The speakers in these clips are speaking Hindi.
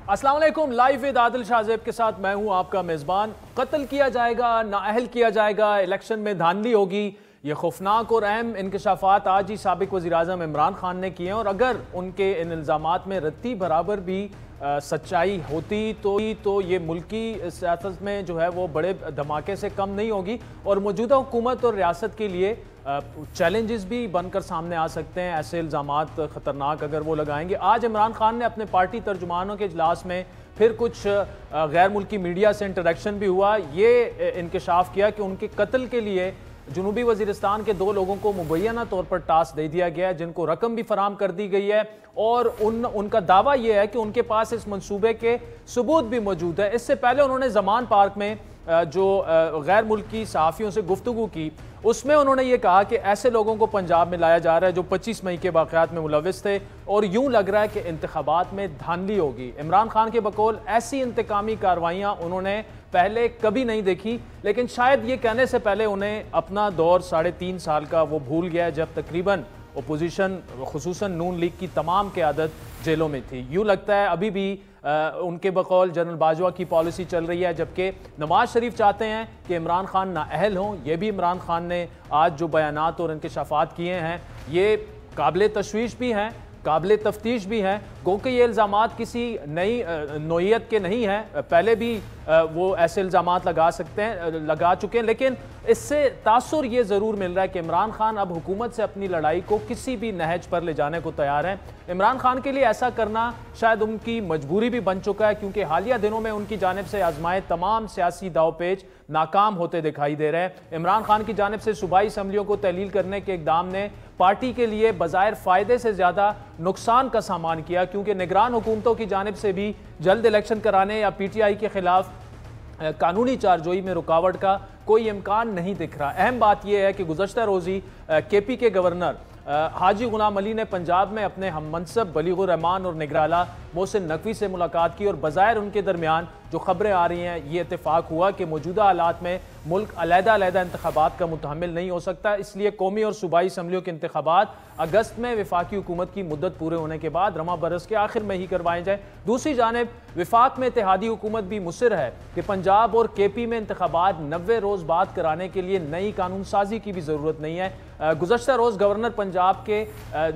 अस्सलाम वालेकुम। लाइव विद आदिल शाहजेब के साथ मैं हूं आपका मेज़बान। कत्ल किया जाएगा, नाअहल किया जाएगा, इलेक्शन में धांधली होगी, ये खौफनाक और अहम इंकशाफात आज ही साबिक वज़ीर-ए-आज़म इमरान खान ने किए हैं। और अगर उनके इन इल्ज़ामात में रत्ती बराबर भी सच्चाई होती तो ये मुल्की सियासत में जो है वो बड़े धमाके से कम नहीं होगी और मौजूदा हुकूमत और रियासत के लिए चैलेंजेस भी बनकर सामने आ सकते हैं। ऐसे इल्ज़ामात ख़तरनाक अगर वो लगाएंगे। आज इमरान खान ने अपने पार्टी तर्जुमानों के इजलास में फिर कुछ गैर मुल्की मीडिया से इंटरेक्शन भी हुआ। ये इंकशाफ किया कि उनके कत्ल के लिए जनूबी वज़ीरिस्तान के 2 लोगों को मुबैना तौर पर टास्क दे दिया गया है, जिनको रकम भी फराम कर दी गई है और उनका दावा यह है कि उनके पास इस मंसूबे के सबूत भी मौजूद है। इससे पहले उन्होंने ज़मान पार्क में जो गैर मुल्की सहाफ़ियों से गुफ्तगू की, उसमें उन्होंने ये कहा कि ऐसे लोगों को पंजाब में लाया जा रहा है जो 25 मई के वाक़यात में मुलविस थे और यूं लग रहा है कि इंतखाबात में धांधली होगी। इमरान खान के बकौल ऐसी इंतकामी कार्रवाइयाँ उन्होंने पहले कभी नहीं देखी, लेकिन शायद ये कहने से पहले उन्हें अपना दौर 3.5 साल का वो भूल गया जब तकरीबन अपोजिशन खुसूसन नून लीग की तमाम क़यादत जेलों में थी। यूँ लगता है अभी भी उनके बकौल जनरल बाजवा की पॉलिसी चल रही है, जबकि नवाज शरीफ चाहते हैं कि इमरान खान नाअहल हों। ये भी इमरान खान ने आज जो बयानात और इंकशाफात किए हैं ये काबिल तशवीश भी हैं, काबिल तफ्तीश भी हैं। गो कि ये इल्ज़ामात किसी नई नोयत के नहीं हैं, पहले भी वो ऐसे इल्ज़ामात लगा चुके हैं, लेकिन इससे तासुर ये ज़रूर मिल रहा है कि इमरान खान अब हुकूमत से अपनी लड़ाई को किसी भी नहज पर ले जाने को तैयार हैं। इमरान खान के लिए ऐसा करना शायद उनकी मजबूरी भी बन चुका है, क्योंकि हालिया दिनों में उनकी जानिब से आजमाए तमाम सियासी दावपेच नाकाम होते दिखाई दे रहे हैं। इमरान खान की जानिब से सूबाई असम्बलियों को तहलील करने के इक़दाम ने पार्टी के लिए बज़ाहिर फ़ायदे से ज़्यादा नुकसान का सामान किया, क्योंकि निगरान हुकूमतों की जानिब से भी जल्द इलेक्शन कराने या PTI के खिलाफ कानूनी चारजोई में रुकावट का कोई इम्कान नहीं दिख रहा। अहम बात यह है कि गुज़श्ता रोज़ी KP के गवर्नर हाजी गुलाम अली ने पंजाब में अपने हममनसब बलीगुर रहमान और निगराला मोहसिन नकवी से मुलाकात की और बज़ाहिर उनके दरमियान जो खबरें आ रही हैं ये इत्तेफाक हुआ कि मौजूदा हालात में मुल्क अलहदा इंतखाबात का मुतहम्मिल नहीं हो सकता। इसलिए कौमी और सूबाई असम्बलियों के इंतखाबात अगस्त में वफाकी हुकूमत की मुद्दत पूरे होने के बाद रमा बरस के आखिर में ही करवाए जाए। दूसरी जानिब वफाक में इत्तेहादी हुकूमत भी मुसर है कि पंजाब और KP में इंतखाबात 90 रोज़ बाद कराने के लिए नई कानून साजी की भी ज़रूरत नहीं है। गुज़श्ता रोज़ गवर्नर पंजाब के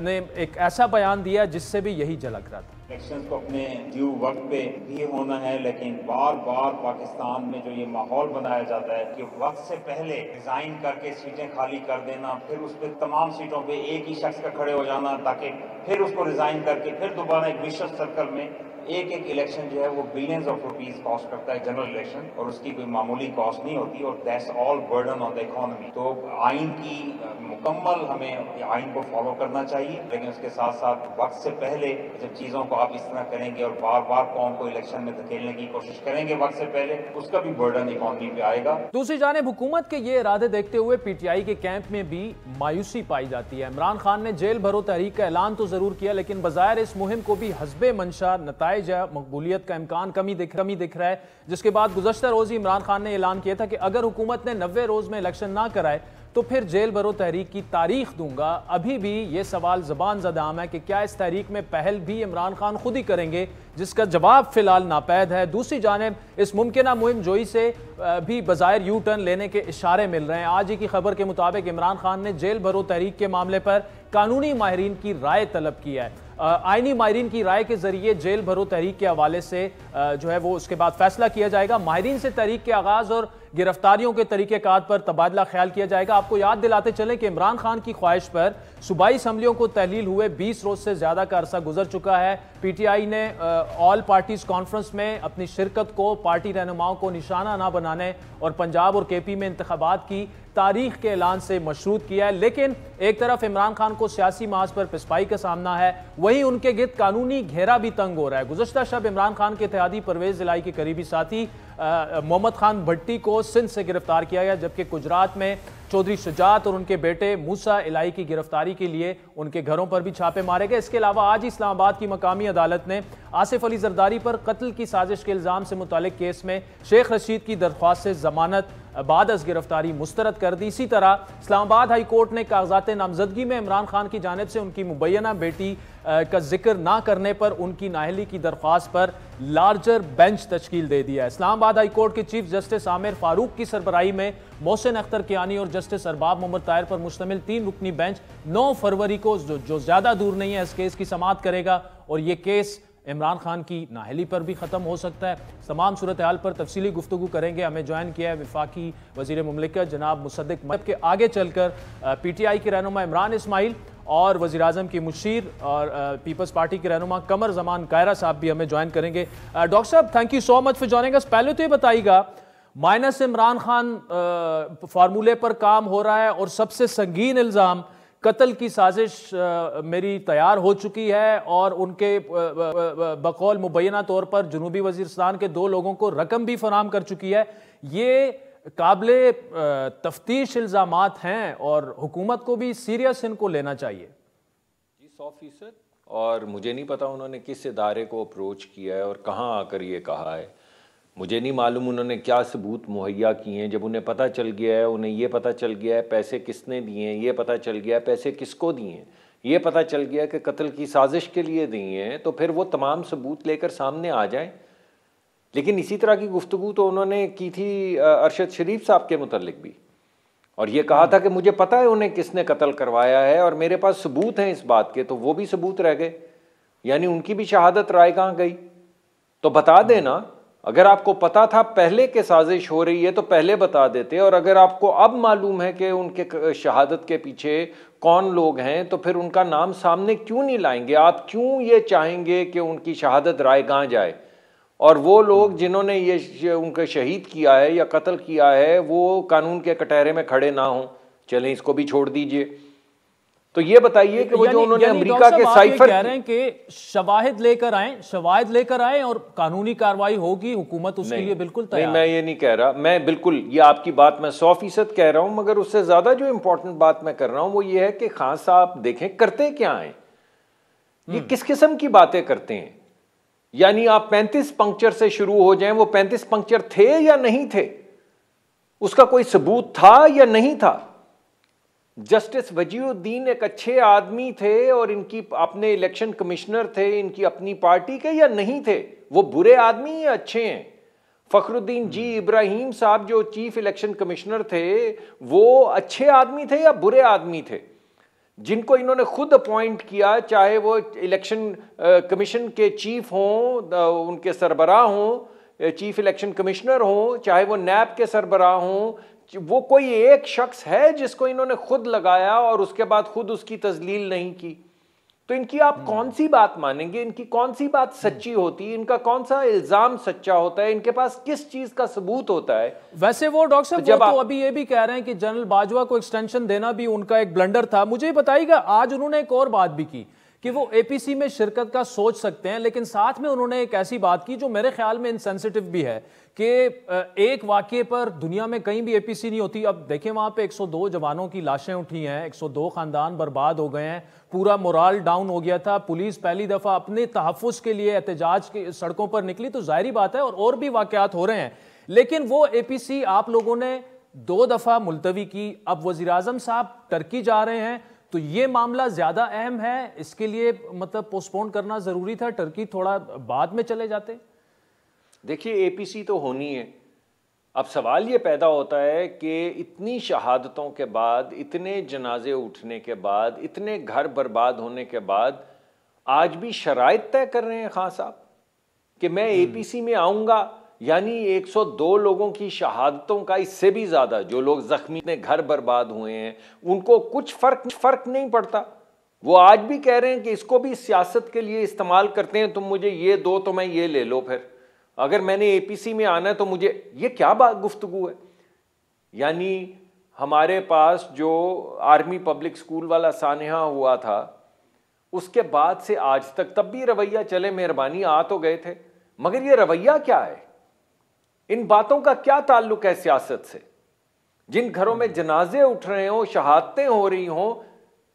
ने एक ऐसा बयान दिया जिससे भी यही झलक रहा था। इलेक्शंस को अपने ड्यू वक्त पे भी होना है, लेकिन बार बार पाकिस्तान में जो ये माहौल बनाया जाता है कि वक्त से पहले रिजाइन करके सीटें खाली कर देना, फिर उस पर तमाम सीटों पे एक ही शख्स का खड़े हो जाना ताकि फिर उसको रिजाइन करके फिर दोबारा एक विशेष सर्कल में एक इलेक्शन जो है वो बिलियंस ऑफ रुपीस कॉस्ट करता है जनरल इलेक्शन, और उसकी कोई मामूली कॉस्ट नहीं होती और that's all burden on the economy. तो आइन की मुकम्मल हमें आइन को फॉलो करना चाहिए, लेकिन उसके साथ साथ वक्त से पहले जब चीज़ों को आप इस तरह करेंगे और बार बार कौम को इलेक्शन में धकेलने की कोशिश करेंगे वक्त से पहले, उसका भी बर्डन इकोनॉमी पे आएगा। दूसरी जानिब हुकूमत के ये इरादे देखते हुए PTI के कैंप में भी मायूसी पाई जाती है। इमरान खान ने जेल भरो तहरीक का ऐलान तो जरूर किया, लेकिन बज़ाहिर इस मुहिम को भी हस्बे मंशा नताइज मकबूलियत का इम्कान कमी दिख रहा है, जिसके बाद गुज़श्ता रोज़ इमरान खान ने ऐलान किया था कि अगर हुकूमत ने 90 रोज़ में इलेक्शन ना कराए तो फिर जेल भरो तहरीक की तारीख दूंगा। अभी भी ये सवाल ज़बान ज़दाम है कि क्या इस तहरीक में पहल भी इमरान खान खुद ही करेंगे, जिसका जवाब फिलहाल नापैद है। दूसरी जानिब इस मुमकिना मुहिम जोई से भी बज़ाहिर यू टर्न लेने के इशारे मिल रहे हैं। आज ही की खबर के मुताबिक इमरान खान ने जेल भरो तहरीक के मामले पर कानूनी माहिरीन की राय तलब की है। आइनी माहिरीन की राय के जरिए जेल भरो तहरीक के हवाले से जो है वो उसके बाद फैसला किया जाएगा। माहिरीन से तहरीक के आगाज़ और गिरफ्तारियों के तरीक़ेकार पर तबादला ख्याल किया जाएगा। आपको याद दिलाते चलें कि इमरान खान की ख्वाहिश पर सूबाई असम्बलियों को तहलील हुए 20 रोज़ से ज़्यादा का अरसा गुजर चुका है। PTI ने ऑल पार्टीज़ कॉन्फ्रेंस में अपनी शिरकत को पार्टी रहनुमाओं को निशाना ना बनाने और पंजाब और KP में इंतखाबात की तारीख के ऐलान से मशरूत किया है। लेकिन एक तरफ इमरान खान को सियासी माज पर पिसपाई का सामना है, वहीं उनके गिर्द कानूनी घेरा भी तंग हो रहा है। गुज़श्ता शब इमरान खान के इत्तेहादी परवेज़ इलाही के करीबी साथी मोहम्मद खान भट्टी को सिंध से गिरफ्तार किया गया, जबकि गुजरात में चौधरी शुजात और उनके बेटे मूसा इलाही की गिरफ्तारी के लिए उनके घरों पर भी छापे मारे गए। इसके अलावा आज इस्लामाबाद की मकामी अदालत ने आसिफ अली जरदारी पर कत्ल की साजिश के इल्ज़ाम से मुतालिक केस में शेख रशीद की दरख्वास्त से जमानत बाद अज गिरफ्तारी मुस्तरद कर दी। इसी तरह इस्लामाबाद हाई कोर्ट ने कागजात नामजदगी में इमरान खान की जानिब से उनकी मुबैना बेटी का जिक्र ना करने पर उनकी नाअहली की दरख्वास्त पर लार्जर बेंच तश्कील दे दिया है। इस्लामाबाद हाई कोर्ट के चीफ जस्टिस आमिर फारूक की सरबराही में मोहसिन अख्तर कियानी और जस्टिस अरबाब मोहम्मद ताहिर पर मुश्तमिल 3 रुकनी बेंच 9 फरवरी को, जो ज्यादा दूर नहीं है, इस केस की समाअत करेगा और यह केस इमरान खान की नाअहली पर भी ख़त्म हो सकता है। तमाम सूरत हाल पर तफसीली गुफ्तगू करेंगे। हमें ज्वाइन किया है वफाकी वज़ीर मुमलिकत जनाब मुसद्दिक मलिक के आगे चलकर PTI के रहनुमा इमरान इस्माइल और वज़ीर आज़म की मुशीर और पीपल्स पार्टी के रहनुमा कमर जमान कायरा साहब भी हमें ज्वाइन करेंगे। डॉक्टर साहब, thank you so much for joining अस। पहले तो ये बताइएगा, माइनस इमरान खान फार्मूले पर काम हो रहा है और सबसे संगीन इल्ज़ाम कत्ल की साजिश मेरी तैयार हो चुकी है और उनके बकौल मुबैना तौर पर जनूबी वजीरिस्तान के 2 लोगों को रकम भी फराहम कर चुकी है। ये काबिले तफ्तीश इल्ज़ामात हैं और हुकूमत को भी सीरियस इनको लेना चाहिए। जी 100%। और मुझे नहीं पता उन्होंने किस इदारे को अप्रोच किया है और कहाँ आकर ये कहा है। मुझे नहीं मालूम उन्होंने क्या सबूत मुहैया किए हैं। जब उन्हें पता चल गया है, उन्हें ये पता चल गया है पैसे किसने दिए हैं, ये पता चल गया है पैसे किसको दिए हैं, ये पता चल गया कि कत्ल की साजिश के लिए दिए हैं, तो फिर वो तमाम सबूत लेकर सामने आ जाएं। लेकिन इसी तरह की गुफ्तगू तो उन्होंने की थी अरशद शरीफ साहब के मुतल्लिक भी, और ये कहा था कि मुझे पता है उन्हें किसने कत्ल करवाया है और मेरे पास सबूत हैं इस बात के। तो वो भी सबूत रह गए, यानी उनकी भी शहादत राय कहाँ गई? तो बता देना, अगर आपको पता था पहले के साजिश हो रही है तो पहले बता देते, और अगर आपको अब मालूम है कि उनके शहादत के पीछे कौन लोग हैं तो फिर उनका नाम सामने क्यों नहीं लाएंगे? आप क्यों ये चाहेंगे कि उनकी शहादत रायगां जाए और वो लोग जिन्होंने ये उनका शहीद किया है या कत्ल किया है वो कानून के कटहरे में खड़े ना हों? चलें, इसको भी छोड़ दीजिए। तो ये बताइए कि वो जो उन्होंने अमेरिका के साइफर कह रहे हैं कि शवाहिद लेकर आए और कानूनी कार्रवाई होगी, हुकूमत उसके लिए बिल्कुल तैयार। नहीं, मैं ये नहीं कह रहा, मैं बिल्कुल ये आपकी बात मैं 100% कह रहा हूं, मगर उससे ज्यादा जो इंपॉर्टेंट बात मैं कर रहा हूं वो ये है कि खान साहब देखें करते क्या हैं, ये किस किस्म की बातें करते हैं। यानी आप 35 पंक्चर से शुरू हो जाएं, वो 35 पंक्चर थे या नहीं थे, उसका कोई सबूत था या नहीं था। जस्टिस वजीउद्दीन एक अच्छे आदमी थे और इनकी अपने इलेक्शन कमिश्नर थे, इनकी अपनी पार्टी के, या नहीं थे? वो बुरे आदमी या अच्छे हैं? फखरुद्दीन जी इब्राहिम साहब जो चीफ इलेक्शन कमिश्नर थे वो अच्छे आदमी थे या बुरे आदमी थे? जिनको इन्होंने खुद अपॉइंट किया, चाहे वो इलेक्शन कमीशन के चीफ हों, उनके सरबराह हों, चीफ इलेक्शन कमिश्नर हों, चाहे वो नैब के सरबराह हों, वो कोई एक शख्स है जिसको इन्होंने खुद लगाया और उसके बाद खुद उसकी तजलील नहीं की? तो इनकी आप कौन सी बात मानेंगे? इनकी कौन सी बात सच्ची होती है? इनका कौन सा इल्जाम सच्चा होता है? इनके पास किस चीज का सबूत होता है? वैसे वो डॉक्टर साहब तो अभी ये भी कह रहे हैं कि जनरल बाजवा को एक्सटेंशन देना भी उनका एक ब्लंडर था। मुझे बताइएगा, आज उन्होंने एक और बात भी की कि वो APC में शिरकत का सोच सकते हैं, लेकिन साथ में उन्होंने एक ऐसी बात की जो मेरे ख्याल में इनसेंसिटिव भी है कि एक वाक़े पर दुनिया में कहीं भी APC नहीं होती। अब देखें, वहां पे 102 जवानों की लाशें उठी हैं, 102 खानदान बर्बाद हो गए हैं, पूरा मोराल डाउन हो गया था, पुलिस पहली दफा अपने तहफ़्फ़ुज़ के लिए एहतजाज की सड़कों पर निकली, तो जाहिर बात है और भी वाक़यात हो रहे हैं। लेकिन वो APC आप लोगों ने 2 दफा मुलतवी की, अब वज़ीर आज़म साहब टर्की जा रहे हैं, तो ये मामला ज्यादा अहम है, इसके लिए मतलब पोस्टपोन करना जरूरी था, टर्की थोड़ा बाद में चले जाते। देखिए, APC तो होनी है। अब सवाल ये पैदा होता है कि इतनी शहादतों के बाद, इतने जनाजे उठने के बाद, इतने घर बर्बाद होने के बाद आज भी शराइत तय कर रहे हैं खान साहब कि मैं APC में आऊंगा। यानी 102 लोगों की शहादतों का, इससे भी ज्यादा जो लोग जख्मी ने घर बर्बाद हुए हैं, उनको कुछ फर्क नहीं पड़ता। वो आज भी कह रहे हैं कि इसको भी सियासत के लिए इस्तेमाल करते हैं, तुम मुझे ये दो तो मैं ये ले लो, फिर अगर मैंने APC में आना है तो मुझे ये क्या बात गुफ्तगू है। यानी हमारे पास जो आर्मी पब्लिक स्कूल वाला सानहा हुआ था उसके बाद से आज तक, तब भी रवैया चले मेहरबानी आ तो गए थे, मगर ये रवैया क्या है? इन बातों का क्या ताल्लुक है सियासत से? जिन घरों में जनाजे उठ रहे हों, शहादतें हो रही हों,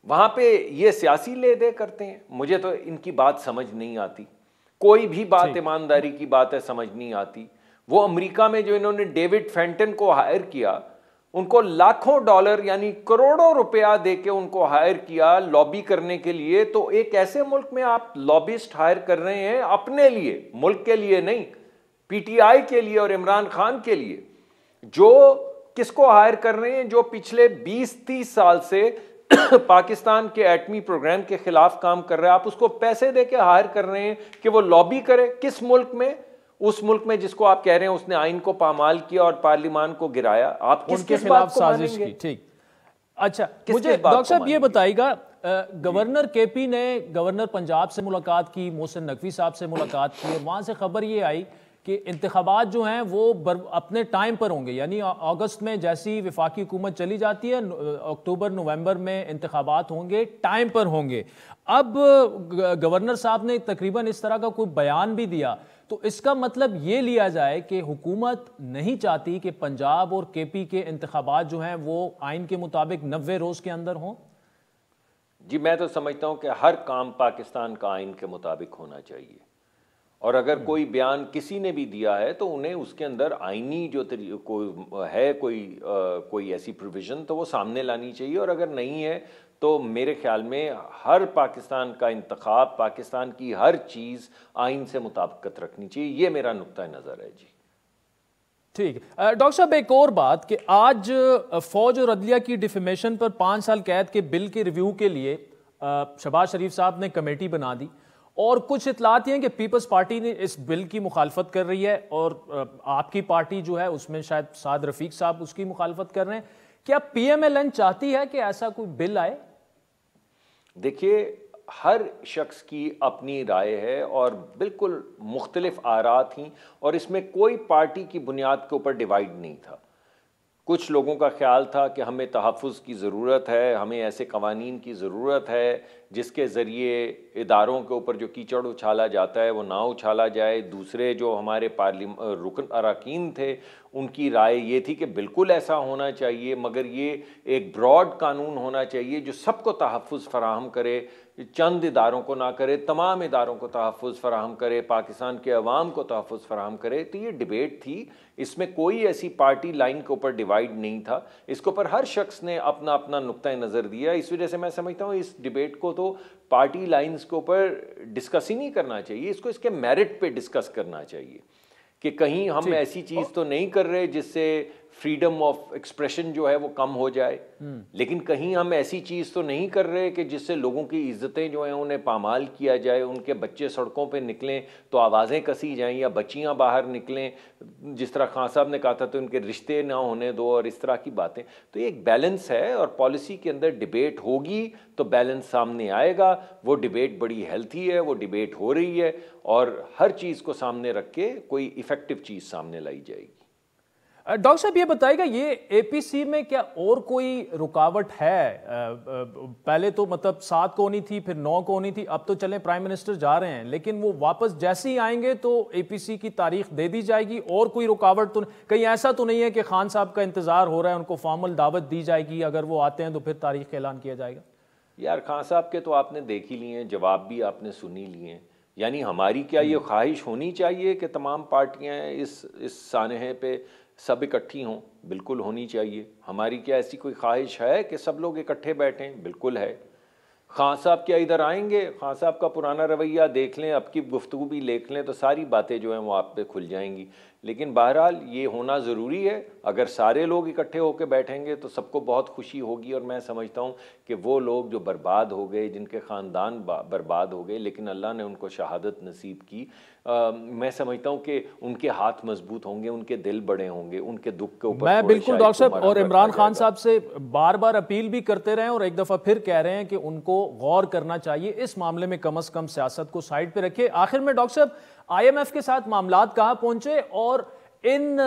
वहां पे ये सियासी ले दे करते हैं। मुझे तो इनकी बात समझ नहीं आती, कोई भी बात ईमानदारी की बात है समझ नहीं आती। वो अमेरिका में जो इन्होंने डेविड फेंटन को हायर किया, उनको लाखों डॉलर यानी करोड़ों रुपया देके उनको हायर किया लॉबी करने के लिए। तो एक ऐसे मुल्क में आप लॉबिस्ट हायर कर रहे हैं अपने लिए, मुल्क के लिए नहीं, पीटीआई के लिए और इमरान खान के लिए, जो किसको हायर कर रहे हैं? जो पिछले 20-30 साल से पाकिस्तान के एटमी प्रोग्राम के खिलाफ काम कर रहा है। आप उसको पैसे देके हायर कर रहे हैं कि वो लॉबी करे। किस मुल्क में? उस मुल्क में जिसको आप कह रहे हैं उसने आइन को पामाल किया और पार्लियामान को गिराया। आप किसके खिलाफ साजिश की? ठीक, अच्छा, मुझे डॉक्टर साहब ये बताइएगा, गवर्नर केपी ने गवर्नर पंजाब से मुलाकात की, मोहसिन नकवी साहब से मुलाकात की, और वहां से खबर ये आई कि इंतखाबात जो हैं वो अपने टाइम पर होंगे, यानी अगस्त में जैसी वफाकी हुकूमत चली जाती है, अक्टूबर नवंबर में इंतखाबात होंगे, टाइम पर होंगे। अब गवर्नर साहब ने तकरीबन इस तरह का कोई बयान भी दिया, तो इसका मतलब ये लिया जाए कि हुकूमत नहीं चाहती कि पंजाब और केपी के इंतखाबात जो हैं वो आइन के मुताबिक 90 रोज़ के अंदर हों? जी, मैं तो समझता हूँ कि हर काम पाकिस्तान का आइन के मुताबिक होना चाहिए, और अगर कोई बयान किसी ने भी दिया है तो उन्हें उसके अंदर आईनी जो कोई ऐसी प्रोविज़न तो वो सामने लानी चाहिए, और अगर नहीं है तो मेरे ख्याल में हर पाकिस्तान का इंतखाब, पाकिस्तान की हर चीज़ आइन से मुताबिकत रखनी चाहिए। ये मेरा नुक्ता नज़र है। जी ठीक है डॉक्टर साहब, एक और बात कि आज फौज और अदलिया की डिफेमेशन पर 5 साल कैद के बिल के रिव्यू के लिए शहबाज शरीफ साहब ने कमेटी बना दी, और कुछ इतलात हैं कि पीपल्स पार्टी ने इस बिल की मुखालफत कर रही है, और आपकी पार्टी जो है उसमें शायद साद रफीक साहब उसकी मुखालफत कर रहे हैं। क्या पीएमएलएन चाहती है कि ऐसा कोई बिल आए? देखिए, हर शख्स की अपनी राय है और बिल्कुल मुख्तलिफ आरा थी, और इसमें कोई पार्टी की बुनियाद के ऊपर डिवाइड नहीं था। कुछ लोगों का ख्याल था कि हमें तहफ़्फ़ुज़ की ज़रूरत है, हमें ऐसे कवानीन की ज़रूरत है जिसके ज़रिए इदारों के ऊपर जो कीचड़ उछाला जाता है वो ना उछाला जाए। दूसरे जो हमारे रुकन अरकान थे उनकी राय ये थी कि बिल्कुल ऐसा होना चाहिए, मगर ये एक ब्रॉड कानून होना चाहिए जो सबको तहफ़्फ़ुज़ फ़राहम करे, चंद इदारों को ना करे, तमाम इदारों को तहफ़्फ़ुज़ फ़राहम करे, पाकिस्तान के अवाम को तहफ़्फ़ुज़ फ़राहम करे। तो ये डिबेट थी, इसमें कोई ऐसी पार्टी लाइन के ऊपर डिवाइड नहीं था। इसके ऊपर हर शख्स ने अपना अपना नुक्ता नज़र दिया। इस वजह से मैं समझता हूँ इस डिबेट को तो पार्टी लाइन्स के ऊपर डिस्कस ही नहीं करना चाहिए, इसको इसके मेरिट पे डिस्कस करना चाहिए कि कहीं हम ऐसी चीज़ तो नहीं कर रहे जिससे फ्रीडम ऑफ एक्सप्रेशन जो है वो कम हो जाए, लेकिन कहीं हम ऐसी चीज़ तो नहीं कर रहे कि जिससे लोगों की इज्जतें जो हैं उन्हें पामाल किया जाए, उनके बच्चे सड़कों पे निकलें तो आवाज़ें कसी जाएं, या बच्चियां बाहर निकलें जिस तरह खान साहब ने कहा था तो उनके रिश्ते ना होने दो, और इस तरह की बातें। तो ये एक बैलेंस है, और पॉलिसी के अंदर डिबेट होगी तो बैलेंस सामने आएगा। वो डिबेट बड़ी हेल्थी है, वो डिबेट हो रही है, और हर चीज़ को सामने रख के कोई इफ़ेक्टिव चीज़ सामने लाई जाएगी। डॉक्टर साहब ये बताइएगा, ये एपीसी में क्या और कोई रुकावट है? पहले तो मतलब 7 को होनी थी, फिर 9 को होनी थी, अब तो चलें प्राइम मिनिस्टर जा रहे हैं, लेकिन वो वापस जैसे ही आएंगे तो एपीसी की तारीख दे दी जाएगी। और कोई रुकावट तो कहीं ऐसा तो नहीं है कि खान साहब का इंतजार हो रहा है, उनको फॉर्मल दावत दी जाएगी, अगर वो आते हैं तो फिर तारीख का ऐलान किया जाएगा? यार, खान साहब के तो आपने देख ही लिए हैं, जवाब भी आपने सुनी लिए हैं। यानी हमारी क्या ये ख्वाहिश होनी चाहिए कि तमाम पार्टियां इस सानहे पे सब इकट्ठी हों? बिल्कुल होनी चाहिए। हमारी क्या ऐसी कोई ख्वाहिश है कि सब लोग इकट्ठे बैठें? बिल्कुल है। खान साहब क्या इधर आएंगे? खान साहब का पुराना रवैया देख लें, अब की गुफ्तगू भी देख लें, तो सारी बातें जो हैं वो आप पे खुल जाएंगी। लेकिन बहरहाल ये होना ज़रूरी है। अगर सारे लोग इकट्ठे होकर बैठेंगे तो सबको बहुत खुशी होगी, और मैं समझता हूँ कि वो लोग जो बर्बाद हो गए, जिनके ख़ानदान बर्बाद हो गए, लेकिन अल्लाह ने उनको शहादत नसीब की, मैं समझता हूँ कि उनके हाथ मजबूत होंगे, उनके दिल बड़े होंगे, उनके दुख के ऊपर मैं बिल्कुल डॉक्टर साहब और इमरान खान साहब से बार बार अपील भी करते रहे, और एक दफ़ा फिर कह रहे हैं कि उनको गौर करना चाहिए इस मामले में, कम से कम सियासत को साइड पे रखिए। आखिर में डॉक्टर साहब, IMF के साथ मामलात कहाँ पहुंचे, और इन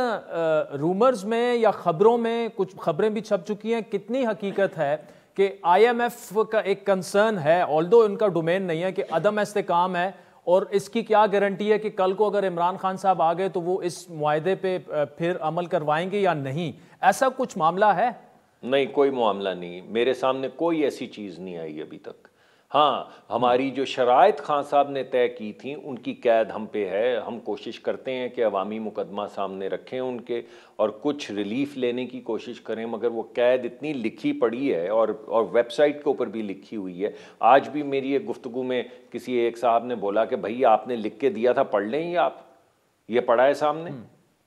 रूमर्स में या खबरों में कुछ खबरें भी छप चुकी हैं, कितनी हकीकत है कि IMF का एक कंसर्न है, ऑल्दो इनका डोमेन नहीं है, कि अदम इस्तेकाम है, और इसकी क्या गारंटी है कि कल को अगर इमरान खान साहब आ गए तो वो इस मुआहदे पे फिर अमल करवाएंगे या नहीं? ऐसा कुछ मामला है? नहीं, कोई मामला नहीं, मेरे सामने कोई ऐसी चीज़ नहीं आई अभी तक। हाँ, हमारी जो शराइत खान साहब ने तय की थी उनकी कैद हम पे है। हम कोशिश करते हैं कि अवामी मुकदमा सामने रखें उनके और कुछ रिलीफ लेने की कोशिश करें, मगर वो कैद इतनी लिखी पड़ी है और वेबसाइट के ऊपर भी लिखी हुई है। आज भी मेरी एक गुफ्तगू में किसी एक साहब ने बोला कि भाई आपने लिख के दिया था, पढ़ लें ये आप, ये पढ़ा है सामने,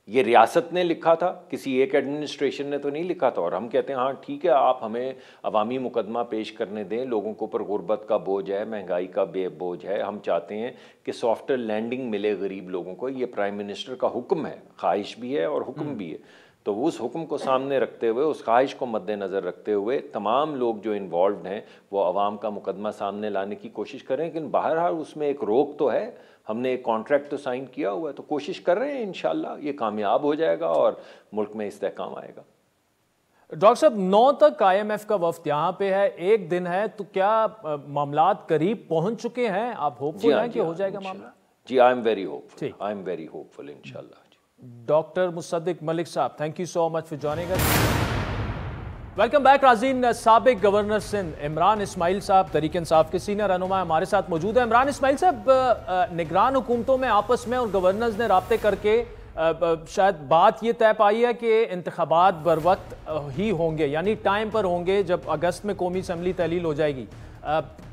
ये रियासत ने लिखा था, किसी एक एडमिनिस्ट्रेशन ने तो नहीं लिखा था। और हम कहते हैं हाँ ठीक है, आप हमें अवामी मुकदमा पेश करने दें, लोगों के ऊपर गुर्बत का बोझ है, महंगाई का बोझ है, हम चाहते हैं कि सॉफ्टवेयर लैंडिंग मिले गरीब लोगों को। ये प्राइम मिनिस्टर का हुक्म है, ख्वाहिश भी है और हुक्म भी है। तो उस हुक्म को सामने रखते हुए, उस ख्वाहिश को मद्देनज़र रखते हुए तमाम लोग जो इन्वॉल्व हैं वो अवाम का मुकदमा सामने लाने की कोशिश करें। लेकिन बहरहाल उसमें एक रोक तो है, हमने एक कॉन्ट्रैक्ट तो साइन किया हुआ है, तो कोशिश कर रहे हैं, इंशाल्लाह ये कामयाब हो जाएगा और मुल्क में इस्तेहकाम आएगा। डॉक्टर साहब 9 तक IMF का वफ्द यहाँ पे है, एक दिन है, तो क्या मामलात करीब पहुंच चुके हैं? आप होपफुल हैं कि हो जाएगा मामला? जी, I am very hopeful, I am very hopeful इंशाल्लाह। डॉक्टर मुसद्दिक मलिक साहब, thank you so much for joining us. Welcome back नाज़रीन। साबिक गवर्नर सिंध इमरान इस्माइल साहब तहरीक इंसाफ के सीनियर रहनुमा हमारे साथ मौजूद है। इमरान इस्माइल साहब, निगरान हुकूमतों में आपस में और गवर्नर्स ने राब्ते करके शायद बात ये तय पाई है कि इंतखाबात बर वक्त ही होंगे, यानी टाइम पर होंगे, जब अगस्त में कौमी असम्बली तहलील हो जाएगी।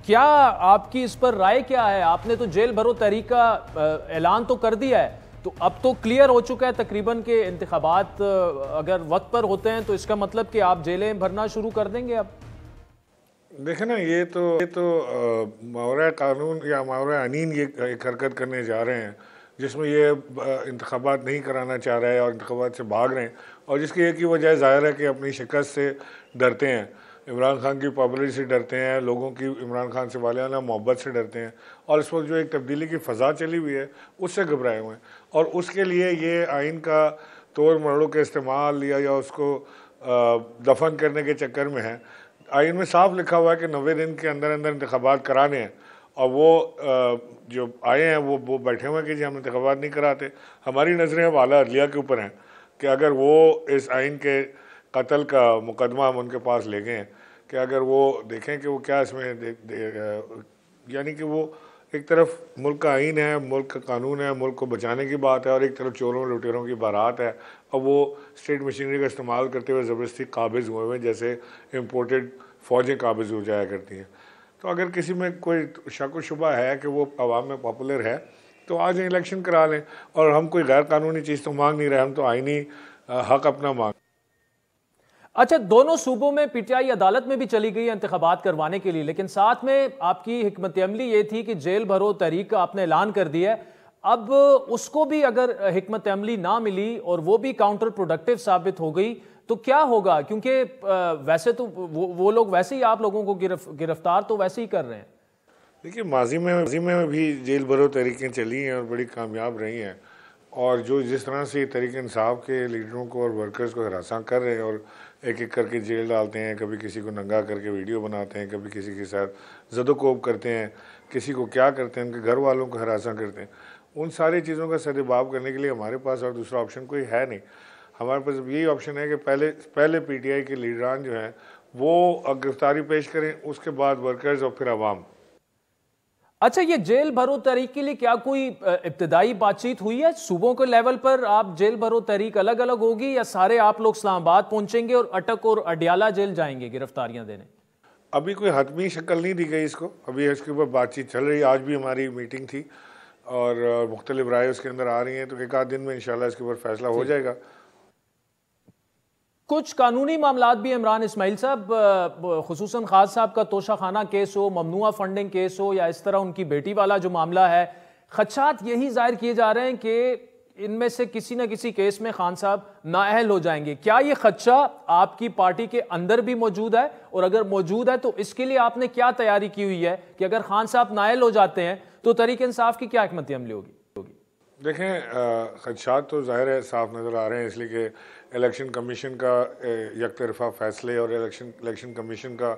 क्या आपकी इस पर राय क्या है? आपने तो जेल भरो तहरीक का ऐलान तो कर दिया है, तो अब तो क्लियर हो चुका है तकरीबन के इंतखाबात अगर वक्त पर होते हैं तो इसका मतलब कि आप जेलें भरना शुरू कर देंगे अब? देखें ना, ये तो मावरा कानून या मावरा अनीन ये एक हरकत करने जा रहे हैं जिसमें ये इंतखाबात नहीं कराना चाह रहे हैं और इंतखाबात से भाग रहे हैं, और जिसकी एक ही वजह ज़ाहिर है कि अपनी शिकस्त से डरते हैं, इमरान खान की पॉपुलरिटी से डरते हैं, लोगों की इमरान खान से वालियाना मोहब्बत से डरते हैं, और इस वक्त जो एक तब्दीली की फ़ज़ा चली हुई है उससे घबराए हुए हैं। और उसके लिए ये आइन का तोड़ मरोड़ के इस्तेमाल या उसको दफन करने के चक्कर में है। आइन में साफ लिखा हुआ है कि 90 दिन के अंदर अंदर इंतखाबात कराने हैं, और वो जो आए हैं वो बैठे हुए हैं कि जी हम इंतखाबात नहीं कराते। हमारी नज़रें अब आला अदलिया के ऊपर हैं कि अगर वो इस आइन के कत्ल का मुकदमा हम उनके पास ले गए हैं कि अगर वो देखें कि वो क्या इसमें यानी कि वो एक तरफ मुल्क का आइन है, मुल्क का कानून है, मुल्क को बचाने की बात है, और एक तरफ चोरों लुटेरों की बारात है, और वो स्टेट मशीनरी का इस्तेमाल करते हुए ज़बरदस्ती काबिज़ हुए हुए, जैसे इम्पोर्टेड फ़ौजें काबिज़ हो जाया करती हैं। तो अगर किसी में कोई शक व शुबा है कि वो अवाम में पॉपुलर है तो आज इलेक्शन करा लें, और हम कोई गैर कानूनी चीज़ तो मांग नहीं रहे, हम तो आइनी हक अपना मांग। अच्छा, दोनों सूबों में PTI अदालत में भी चली गई है इंतखाबात करवाने के लिए, लेकिन साथ में आपकी हिकमत अमली ये थी कि जेल भरो तहरीक का आपने ऐलान कर दिया है। अब उसको भी अगर हिकमत अमली ना मिली और वो भी काउंटर प्रोडक्टिव साबित हो गई तो क्या होगा? क्योंकि वैसे तो वो लोग वैसे ही आप लोगों को गिरफ्तार तो वैसे ही कर रहे हैं। देखिए, माजी में भी जेल भरो तहरीकें चली हैं और बड़ी कामयाब रही हैं, और जो जिस तरह से तहरीक इंसाफ के लीडरों को और वर्कर्स को हरासा कर रहे हैं और एक एक करके जेल डालते हैं, कभी किसी को नंगा करके वीडियो बनाते हैं, कभी किसी के साथ ज़दोकोब करते हैं, किसी को क्या करते हैं, उनके घर वालों को हरासा करते हैं, उन सारी चीज़ों का सद्भाव करने के लिए हमारे पास और दूसरा ऑप्शन कोई है नहीं। हमारे पास यही ऑप्शन है कि पहले PTI के लीडरान जो हैं वो गिरफ्तारी पेश करें, उसके बाद वर्कर्स और फिर आवाम। अच्छा, ये जेल भरो तहरीक के लिए क्या कोई इब्तदाई बातचीत हुई है सूबों के लेवल पर? आप जेल भरो तहरीक अलग अलग होगी या सारे आप लोग इस्लामाबाद पहुंचेंगे और अटक और अडियाला जेल जाएंगे गिरफ्तारियां देने? अभी कोई हतमी शक्ल नहीं दी गई इसको, अभी इसके ऊपर बातचीत चल रही है। आज भी हमारी मीटिंग थी और मुख्तलिफ राय उसके अंदर आ रही हैं, तो एक आध दिन में इंशाल्लाह इसके ऊपर फैसला हो जाएगा। कुछ कानूनी मामलात भी इमरान इस्माइल साहब, खुसूसन खास साहब का तोशाखाना केस हो, ममनुआ फंडिंग केस हो, या इस तरह उनकी बेटी वाला जो मामला है, खदशात यही जाहिर किए जा रहे हैं कि इनमें से किसी न किसी केस में खान साहब नाअहल हो जाएंगे। क्या ये खदशा आपकी पार्टी के अंदर भी मौजूद है? और अगर मौजूद है तो इसके लिए आपने क्या तैयारी की हुई है कि अगर खान साहब नाअहल हो जाते हैं तो तहरीक इंसाफ की क्या हिकमत अमली होगी? देखें, खदशात तो ज़ाहिर है साफ नज़र आ रहे हैं, इसलिए कि इलेक्शन कमीशन का एक तरफा फैसले और इलेक्शन कमीशन का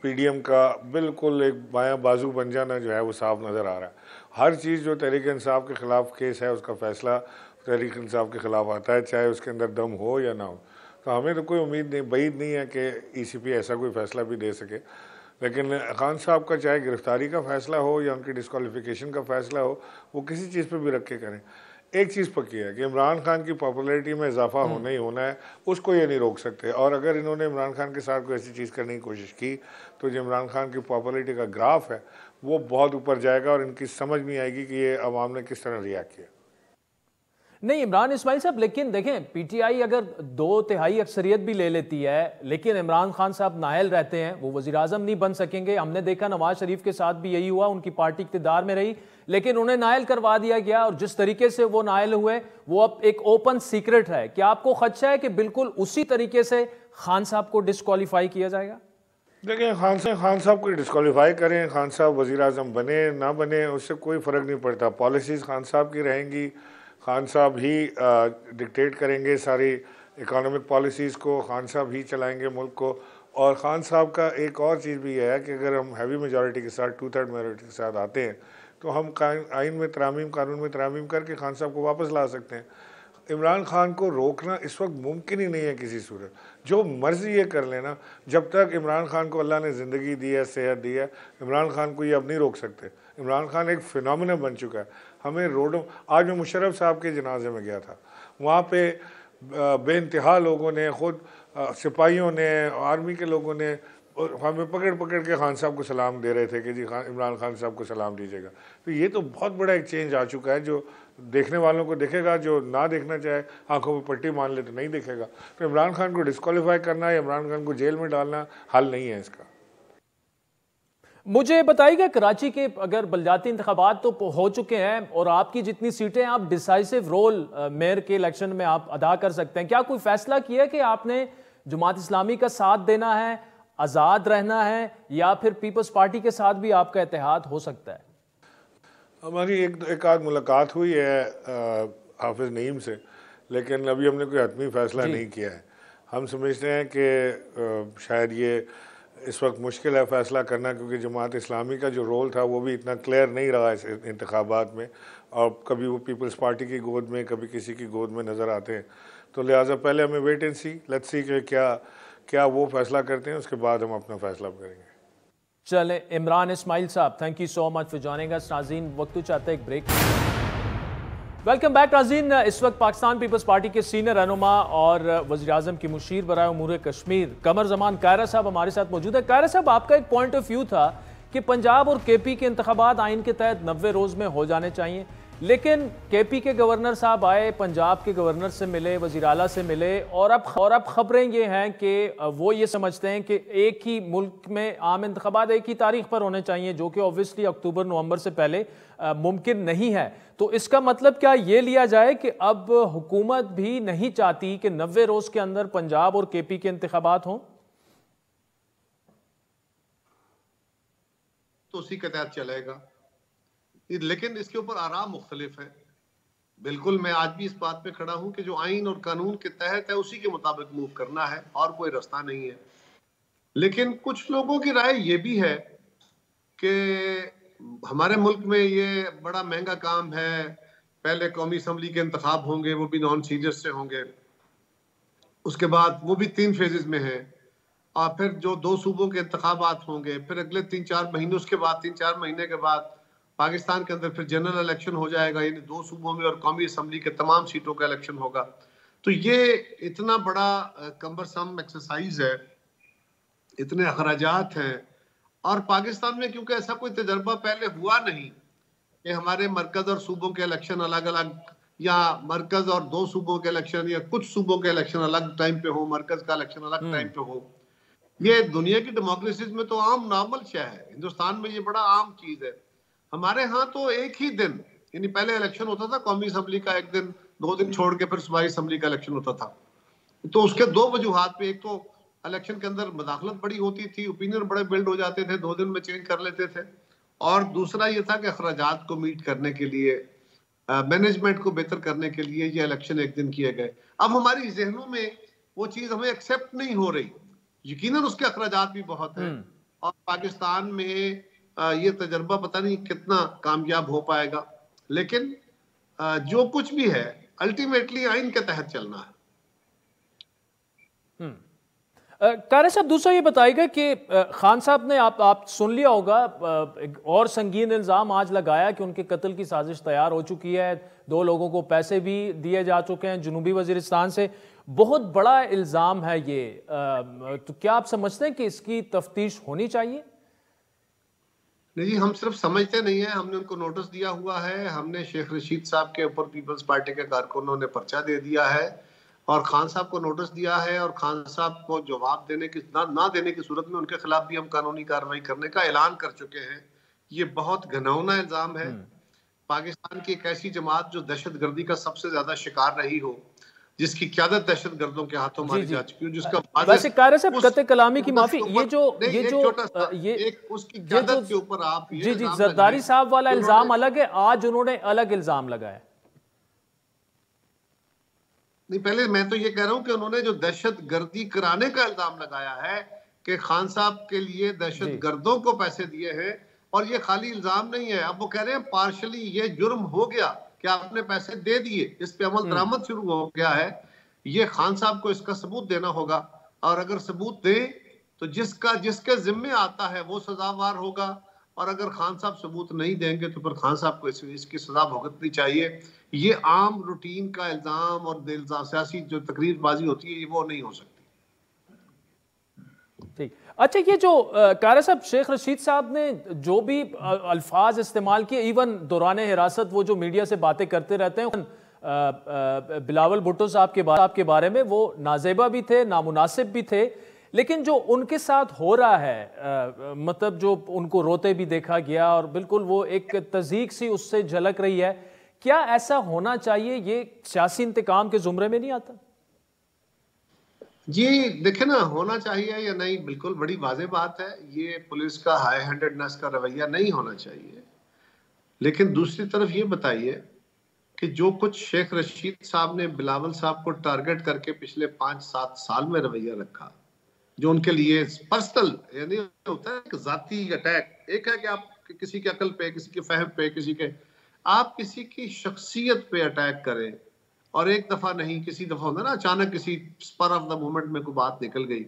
PDM का बिल्कुल एक बायां बाजू बन जाना जो है वो साफ नज़र आ रहा है। हर चीज़ जो तहरीक इंसाफ के ख़िलाफ़ केस है उसका फ़ैसला तहरीक इंसाफ के ख़िलाफ़ आता है, चाहे उसके अंदर दम हो या ना हो। तो हमें तो कोई उम्मीद नहीं, बईद नहीं है कि ECP ऐसा कोई फ़ैसला भी दे सके। लेकिन खान साहब का चाहे गिरफ्तारी का फैसला हो या उनकी डिस्क्वालिफिकेशन का फैसला हो, वो किसी चीज़ पे भी रख के करें, एक चीज़ पक्की है कि इमरान खान की पॉपुलैरिटी में इजाफा होना ही होना है, उसको ये नहीं रोक सकते। और अगर इन्होंने इमरान खान के साथ कोई ऐसी चीज़ करने की कोशिश की तो जो इमरान खान की पॉपुलैरिटी का ग्राफ है वो बहुत ऊपर जाएगा और इनकी समझ नहीं आएगी कि ये अवाम ने किस तरह रिएक्ट किया। नहीं इमरान इस्माइल साहब, लेकिन देखें पीटीआई अगर 2/3 अक्सरियत भी ले लेती है लेकिन इमरान खान साहब नाअहल रहते हैं, वो वज़ीर आज़म नहीं बन सकेंगे। हमने देखा नवाज शरीफ के साथ भी यही हुआ, उनकी पार्टी इक़्तिदार में रही लेकिन उन्हें नाअहल करवा दिया गया और जिस तरीके से वो नाअहल हुए वो अब एक ओपन सीक्रेट है। क्या आपको खदशा है कि बिल्कुल उसी तरीके से खान साहब को डिस्क्वालीफाई किया जाएगा? देखिए खान साहब को डिस्क्वालीफाई करें, खान साहब वज़ीर आज़म बने ना बने उससे कोई फ़र्क नहीं पड़ता। पॉलिसीज़ खान साहब की रहेंगी, खान साहब ही डिक्टेट करेंगे सारी इकोनॉमिक पॉलिसीज़ को, खान साहब ही चलाएंगे मुल्क को। और ख़ान साहब का एक और चीज़ भी है कि अगर हम हैवी मेजॉरिटी के साथ 2/3 मेजॉरिटी के साथ आते हैं तो हम आइन में तरामीम, कानून में तरामीम करके खान साहब को वापस ला सकते हैं। इमरान खान को रोकना इस वक्त मुमकिन ही नहीं है किसी सूरत। जो मर्ज़ी ये कर लेना, जब तक इमरान खान को अल्लाह ने ज़िंदगी दी है, सेहत दी है, इमरान खान को ये अब नहीं रोक सकते। इमरान खान एक फ़िनोमेना बन चुका है। हमें रोडों, आज मैं मुशर्रफ साहब के जनाजे में गया था, वहाँ पे बेइंतहा लोगों ने, ख़ुद सिपाहियों ने, आर्मी के लोगों ने हमें पकड़ पकड़ के खान साहब को सलाम दे रहे थे कि जी इमरान खान साहब को सलाम दीजिएगा। तो ये तो बहुत बड़ा एक चेंज आ चुका है जो देखने वालों को दिखेगा, जो ना देखना चाहे आंखों में पट्टी मान ले तो नहीं दिखेगा। तो इमरान खान को डिस्क्वालीफाई करना या इमरान खान को जेल में डालना हल नहीं है इसका। मुझे बताइएगा कराची के अगर बलदियाती इंतखाबात तो हो चुके हैं और आपकी जितनी सीटें आप डिसाइसिव रोल मेयर के इलेक्शन में आप अदा कर सकते हैं, क्या कोई फैसला किया कि आपने जमात इस्लामी का साथ देना है, आज़ाद रहना है या फिर पीपल्स पार्टी के साथ भी आपका इत्तेहाद हो सकता है? हमारी एक आध मुलाकात हुई है हाफिज़ नईम से, लेकिन अभी हमने कोई हतमी फैसला नहीं किया है। हम समझते हैं कि शायद ये इस वक्त मुश्किल है फ़ैसला करना, क्योंकि जमात इस्लामी का जो रोल था वो भी इतना क्लियर नहीं रहा इस इंतखाबात में, और कभी वो पीपल्स पार्टी की गोद में कभी किसी की गोद में नज़र आते हैं। तो लिहाजा पहले हमें wait and see, let's see कि क्या वो फैसला करते हैं, उसके बाद हम अपना फैसला करेंगे। चले इमरान इस्माइल साहब, thank you so much for joining अस। नाज़रीन वक्त तो चाहते हैं एक ब्रेक। वेलकम बैक नाज़रीन। इस वक्त पाकिस्तान पीपल्स पार्टी के सीनियर रहनुमा और वज़ीर आज़म की मुशीर बराए उमूर कश्मीर कमर ज़मान कायरा साहब हमारे साथ मौजूद है। कायरा साहब, आपका एक पॉइंट ऑफ व्यू था कि पंजाब और केपी के इंतखाबात आइन के तहत 90 रोज़ में हो जाने चाहिए, लेकिन केपी के गवर्नर साहब आए, पंजाब के गवर्नर से मिले, वज़ीर आला से मिले और अब खबरें ये हैं कि वो ये समझते हैं कि एक ही मुल्क में आम इंतखाबात एक ही तारीख पर होने चाहिए, जो कि ऑब्वियसली अक्टूबर नवंबर से पहले मुमकिन नहीं है। तो इसका मतलब क्या ये लिया जाए कि अब हुकूमत भी नहीं चाहती कि 90 रोज़ के अंदर पंजाब और केपी के इंतखाबात हों? तो उसी के तहत चलेगा, लेकिन इसके ऊपर आराम मुख्तलिफ है। बिल्कुल मैं आज भी इस बात पे खड़ा हूं कि जो आइन और कानून के तहत है उसी के मुताबिक मूव करना है और कोई रास्ता नहीं है। लेकिन कुछ लोगों की राय ये भी है कि हमारे मुल्क में ये बड़ा महंगा काम है, पहले कौमी असम्बली के इंतखाब होंगे, वो भी नॉन सीरियस से होंगे, उसके बाद वो भी 3 फेजेस में है, और फिर जो 2 सूबों के इंतखाबात होंगे, फिर अगले 3-4 महीने, उसके बाद 3-4 महीने के बाद पाकिस्तान के अंदर फिर जनरल इलेक्शन हो जाएगा, यानी 2 सूबों में और कौमी असम्बली के तमाम सीटों का इलेक्शन होगा। तो ये इतना बड़ा कम्बरसम एक्सरसाइज है, इतने अखराजात हैं, और पाकिस्तान में क्योंकि ऐसा कोई तजर्बा पहले हुआ नहीं कि हमारे मरकज और सूबों के इलेक्शन अलग अलग, या मरकज और 2 सूबों के इलेक्शन या कुछ सूबों के इलेक्शन अलग टाइम पे हो, मरकज का इलेक्शन अलग टाइम पे हो। ये दुनिया की डेमोक्रेसीज में तो आम नॉर्मल शय है, हिंदुस्तान में ये बड़ा आम चीज है। हमारे यहाँ तो एक ही दिन, यानी पहले इलेक्शन होता था कौमी असम्बली का, एक दिन 2 दिन छोड़ के फिर सूबाई असम्बली का इलेक्शन होता था। तो उसके 2 वजूहात पे, एक तो इलेक्शन के अंदर मदाखलत बड़ी होती थी, ओपिनियन बड़े बिल्ड हो जाते थे, 2 दिन में चेंज कर लेते थे, और दूसरा ये था कि अखराजात को मीट करने के लिए, मैनेजमेंट को बेहतर करने के लिए ये इलेक्शन एक दिन किए गए। अब हमारी जहनों में वो चीज हमें एक्सेप्ट नहीं हो रही। यकीनन उसके अखराजात भी बहुत हैं, और पाकिस्तान में ये तजर्बा पता नहीं कितना कामयाब हो पाएगा, लेकिन जो कुछ भी है अल्टीमेटली आइन के तहत चलना है। कारी साहब, दूसरा ये बताइएगा कि खान साहब ने आप सुन लिया होगा, एक और संगीन इल्ज़ाम आज लगाया कि उनके कत्ल की साजिश तैयार हो चुकी है, 2 लोगों को पैसे भी दिए जा चुके हैं जनूबी वजीरिस्तान से। बहुत बड़ा इल्ज़ाम है ये, तो क्या आप समझते हैं कि इसकी तफ्तीश होनी चाहिए? नहीं जी, हम सिर्फ समझते नहीं है, हमने उनको नोटिस दिया हुआ है। हमने शेख रशीद साहब के ऊपर पीपल्स पार्टी के कारकुनों ने पर्चा दे दिया है और खान साहब को नोटिस दिया है, और खान साहब को जवाब देने की ना देने की सूरत में उनके खिलाफ भी हम कानूनी कार्रवाई करने का ऐलान कर चुके हैं। ये बहुत घिनौना इल्जाम है। पाकिस्तान की एक ऐसी जमात जो दहशतगर्दी का सबसे ज्यादा शिकार रही हो, जिसकी क़यादत दहशतगर्दों के हाथों मारी जा चुकी हो, जिसका वैसे कारी साहब कत्ल कलामी की माफी, उसके ऊपर आप जी जरदारी साहब वाला इल्जाम अलग है, आज उन्होंने अलग इल्जाम लगाया। नहीं, पहले मैं तो ये कह रहा हूं कि उन्होंने जो दहशतगर्दी कराने का इल्जाम लगाया है कि खान साहब के लिए दहशतगर्दों को पैसे दिए हैं, और ये खाली इल्जाम नहीं है। अब वो कह रहे हैं पार्शली ये जुर्म हो गया कि आपने पैसे दे दिए, इस पे अमल दरामद शुरू हो गया है। ये खान साहब को इसका सबूत देना होगा, और अगर सबूत दे तो जिसके जिम्मे आता है वो सजावार होगा, और अगर खान साहब सबूत नहीं देंगे तो फिर खान साहब को इसकी सजा भुगतनी चाहिए। ये आम रूटीन का इल्जाम और सियासी जो तकरीरबाजी होती है वो नहीं हो सकती। ठीक, अच्छा, ये जो कारी साहब शेख रशीद साहब ने जो भी अल्फाज इस्तेमाल किए, इवन दौरान हिरासत वो जो मीडिया से बातें करते रहते हैं, बिलावल भुट्टो साहब के बारे में, वो नाजेबा भी थे, नामुनासिब भी थे, लेकिन जो उनके साथ हो रहा है, मतलब जो उनको रोते भी देखा गया और बिल्कुल वो एक तज़ीक सी उससे झलक रही है, क्या ऐसा होना चाहिए? ये सियासी इंतकाम के जुमरे में नहीं आता? जी देखे ना, होना चाहिए या नहीं, बिल्कुल बड़ी वाज़ेह बात है। ये पुलिस का हाई हैंडेडनेस का रवैया नहीं होना चाहिए। लेकिन दूसरी तरफ ये बताइए कि जो कुछ शेख रशीद साहब ने बिलावल साहब को टारगेट करके पिछले 5-7 साल में रवैया रखा, जो उनके लिए पर्सनल, यानी होता है कि जाती अटैक, एक है कि आप किसी के अकल पे, किसी के फहम पे, आप किसी की शख्सियत पे अटैक करें, और एक दफा नहीं, किसी दफा होता ना, अचानक किसी स्पर ऑफ द मोमेंट में कोई बात निकल गई,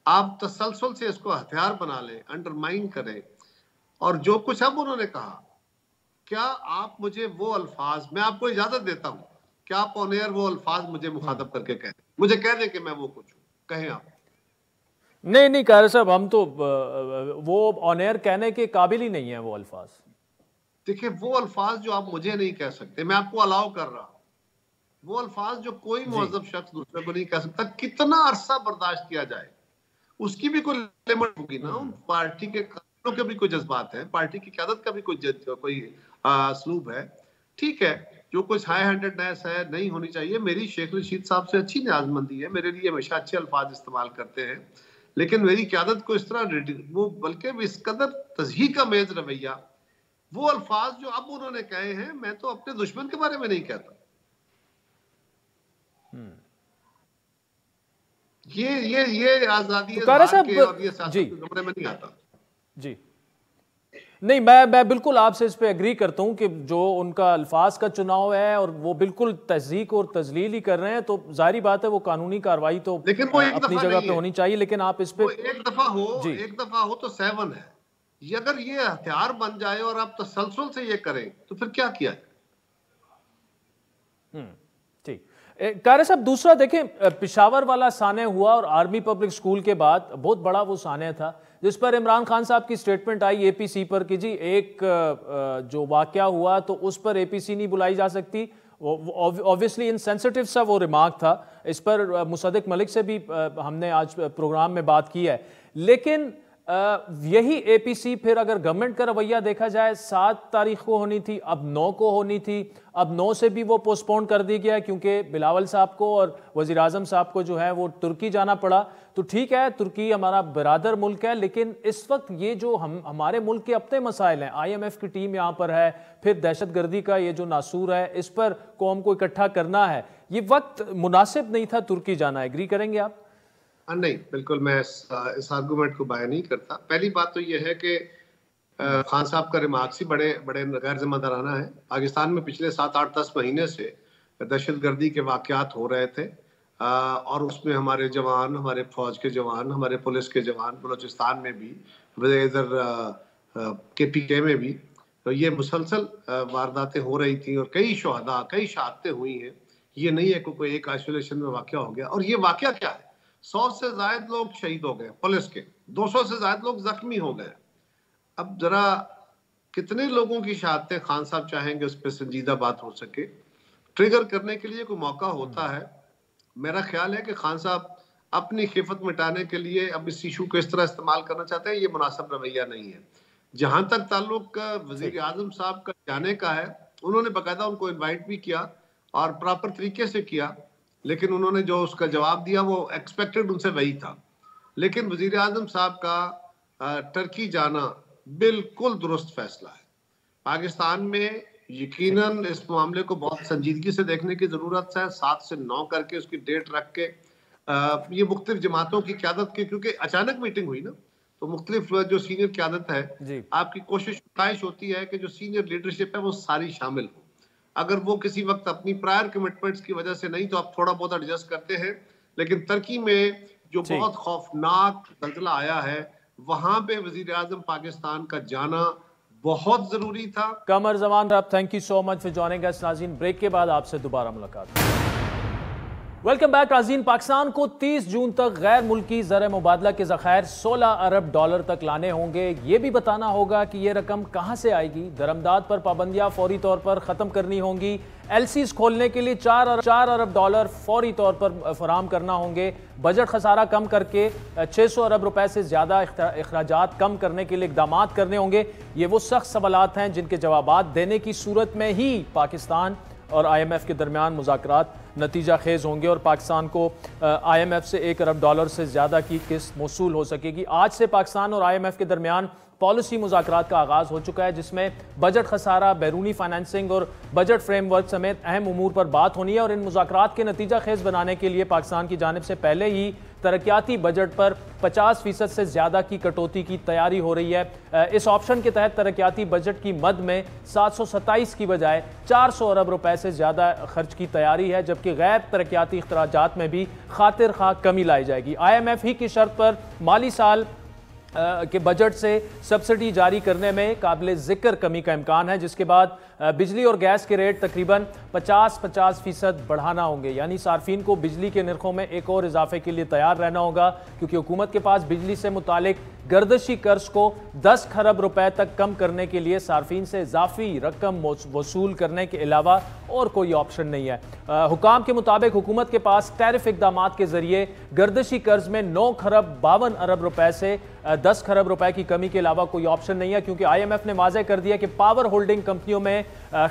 आप तसलसल से इसको हथियार बना लें, अंडरमाइन करें। और जो कुछ अब उन्होंने कहा, क्या आप मुझे वो अल्फाज, मैं आपको इजाजत देता हूं, क्या आप ऑन एयर वो अल्फाज मुझे मुखातब करके कहें, मुझे कह दें कि मैं वो कुछ हूं, कहें आप। नहीं कारी साहब, हम तो वो ऑन एयर कहने के काबिल ही नहीं है वो अल्फाज। देखिए, वो अल्फाज जो आप मुझे नहीं कह सकते, मैं आपको अलाउ कर रहा हूं, वो अल्फाज जो कोई मुअज़्ज़ब शख्स दूसरे को नहीं कह सकता, कितना अरसा बर्दाश्त किया जाए, उसकी भी कोई लिमिट होगी ना। पार्टी के के भी कोई जज्बात है, पार्टी की क़यादत का भी कोई असलूब है। ठीक है, जो कुछ हाई हैंडेडनेस है नहीं होनी चाहिए। मेरी शेख रशीद साहब से अच्छी न्याज़मंदी है, मेरे लिए हमेशा अच्छे अल्फाज इस्तेमाल करते हैं, लेकिन मेरी क़यादत को इस तरह वो, बल्कि इस कदर तज़हीक का मेज रवैया, वो अल्फाज जो अब उन्होंने कहे हैं, मैं तो अपने दुश्मन के बारे में नहीं कहता। ये आजादी तो कारी साहब जी में नहीं आता। जी नहीं, मैं बिल्कुल आपसे इस पे एग्री करता हूं कि जो उनका अल्फाज का चुनाव है और वो बिल्कुल तज़हीक और तजलील ही कर रहे हैं, तो जाहिर बात है वो कानूनी कार्रवाई तो अपनी जगह पे होनी चाहिए, लेकिन आप इस पे एक दफा हो तो 7 है। ये अगर ये हथियार बन जाए और आप तसलसल से ये करें तो फिर क्या किया है? ठीक, कारी साहब, दूसरा देखें, पिशावर वाला साने हुआ और आर्मी पब्लिक स्कूल के बाद बहुत बड़ा वो साने था जिस पर इमरान खान साहब की स्टेटमेंट आई एपीसी पर कि जी एक जो वाकया हुआ तो उस पर एपीसी नहीं बुलाई जा सकती। ऑब्वियसली इनसेंसिटिव सा वो रिमार्क था। इस पर मुसद्दिक मलिक से भी हमने आज प्रोग्राम में बात की है, लेकिन यही एपीसी फिर अगर गवर्नमेंट का रवैया देखा जाए 7 तारीख को होनी थी, अब 9 को होनी थी, अब 9 से भी वो पोस्टपोन कर दी गया क्योंकि बिलावल साहब को और वज़ीर आज़म साहब को जो है वो तुर्की जाना पड़ा। तो ठीक है, तुर्की हमारा बरादर मुल्क है, लेकिन इस वक्त ये जो हमारे मुल्क के अपने मसाइल हैं, IMF की टीम यहाँ पर है, फिर दहशतगर्दी का ये जो नासूर है, इस पर कौम को इकट्ठा करना है, ये वक्त मुनासिब नहीं था तुर्की जाना। एग्री करेंगे आप? नहीं, बिल्कुल मैं इस आर्गूमेंट को बाय नहीं करता। पहली बात तो यह है कि खान साहब का रिमार्क्स ही बड़े गैर जिम्मेदाराना है। पाकिस्तान में पिछले 7, 8, 10 महीने से दहशतगर्दी के वाकयात हो रहे थे और उसमें हमारे जवान, हमारे फौज के जवान, हमारे पुलिस के जवान, बलूचिस्तान में भी, इधर KPK में भी, तो ये मुसलसल वारदातें हो रही थी और कई शहादा, कई शहादतें हुई हैं। ये नहीं है कोई एक आइसोलेशन में वाकया हो गया। और ये वाकया क्या है, 100 से ज्यादा लोग शहीद हो गए पुलिस के, 200 से ज्यादा लोग जख्मी हो गए। अब जरा कितने लोगों की शहादतें खान साहब चाहेंगे उस पर संजीदा बात हो सके? ट्रिगर करने के लिए कोई मौका होता है। मेरा ख्याल है कि खान साहब अपनी खिफत मिटाने के लिए अब इस इशू को इस तरह इस्तेमाल करना चाहते हैं, ये मुनासिब रवैया नहीं है। जहां तक ताल्लुक वजीर आजम साहब का जाने का है, उन्होंने बाकायदा उनको इनवाइट भी किया और प्रॉपर तरीके से किया, लेकिन उन्होंने जो उसका जवाब दिया वो एक्सपेक्टेड उनसे वही था। लेकिन वजीर आजम साहब का टर्की जाना बिल्कुल दुरुस्त फैसला है। पाकिस्तान में यकीनन इस मामले को बहुत संजीदगी से देखने की जरूरत है। 7 से 9 करके उसकी डेट रख के ये मुख्तलिफ जमातों की क़यादत की, क्योंकि अचानक मीटिंग हुई ना, तो मुख्तलिफ जो सीनियर क़यादत है, आपकी कोशिश ख्वाहिश होती है कि जो सीनियर लीडरशिप है वो सारी शामिल हो। अगर वो किसी वक्त अपनी प्रायर कमिटमेंट्स की वजह से नहीं, तो आप थोड़ा बहुत एडजस्ट करते हैं। लेकिन तुर्की में जो बहुत खौफनाक जल्जला आया है, वहां पे वजीर आजम पाकिस्तान का जाना बहुत जरूरी था। कमर जमान साहब, thank you so much for joining अस। नाज़रीन, ब्रेक के बाद आपसे दोबारा मुलाकात। Welcome back. नाज़रीन, पाकिस्तान को 30 जून तक गैर मुल्की ज़र मुबादला के ज़खायर $16 अरब तक लाने होंगे। ये भी बताना होगा कि ये रकम कहाँ से आएगी। दरमदाद पर पाबंदियाँ फौरी तौर पर ख़त्म करनी होंगी। LCs खोलने के लिए $4 अरब फौरी तौर पर फराम करना होंगे। बजट खसारा कम करके 600 अरब रुपए से ज़्यादा अखराजात कम करने के लिए इकदाम करने होंगे। ये वो सख्त सवालात हैं जिनके जवाबात देने की सूरत में ही पाकिस्तान और IMF के दरमियान मुज़ाकरात नतीजा खेज़ होंगे और पाकिस्तान को IMF से $1 अरब से ज़्यादा की किस्त मौसूल हो सकेगी। आज से पाकिस्तान और IMF के दरमियान पॉलिसी मुज़ाकरात का आगाज़ हो चुका है, जिसमें बजट खसारा, बैरूनी फाइनेंसिंग और बजट फ्रेमवर्क समेत अहम उमूर पर बात होनी है। और इन मुज़ाकरात के नतीजा खेज़ बनाने के लिए पाकिस्तान की जानिब से पहले ही तरक्याती बजट पर 50% से ज़्यादा की कटौती की तैयारी हो रही है। इस ऑप्शन के तहत तरक्याती बजट की मद में 727 की बजाय 400 अरब रुपए से ज़्यादा खर्च की तैयारी है, जबकि गैर तरक्याती इख्तराजात में भी खातिर खा कमी लाई जाएगी। IMF ही की शर्त पर माली साल के बजट से सब्सिडी जारी करने में काबिल ज़िक्र कमी का इम्कान है, जिसके बाद बिजली और गैस के रेट तकरीबन 50% बढ़ाना होंगे। यानी सार्फिन को बिजली के नरखों में एक और इजाफे के लिए तैयार रहना होगा, क्योंकि हुकूमत के पास बिजली से मुतालिक गर्दशी कर्ज को 10 खरब रुपए तक कम करने के लिए सार्फिन से इजाफी रकम वसूल करने के अलावा और कोई ऑप्शन नहीं है। हुकाम के मुताबिक हुकूमत के पास टैरिफ इकदाम के जरिए गर्दशी कर्ज में 9 खरब 52 अरब रुपए से 10 खरब रुपए की कमी के अलावा कोई ऑप्शन नहीं है, क्योंकि IMF ने वाज़ेह कर दिया कि पावर होल्डिंग कंपनियों में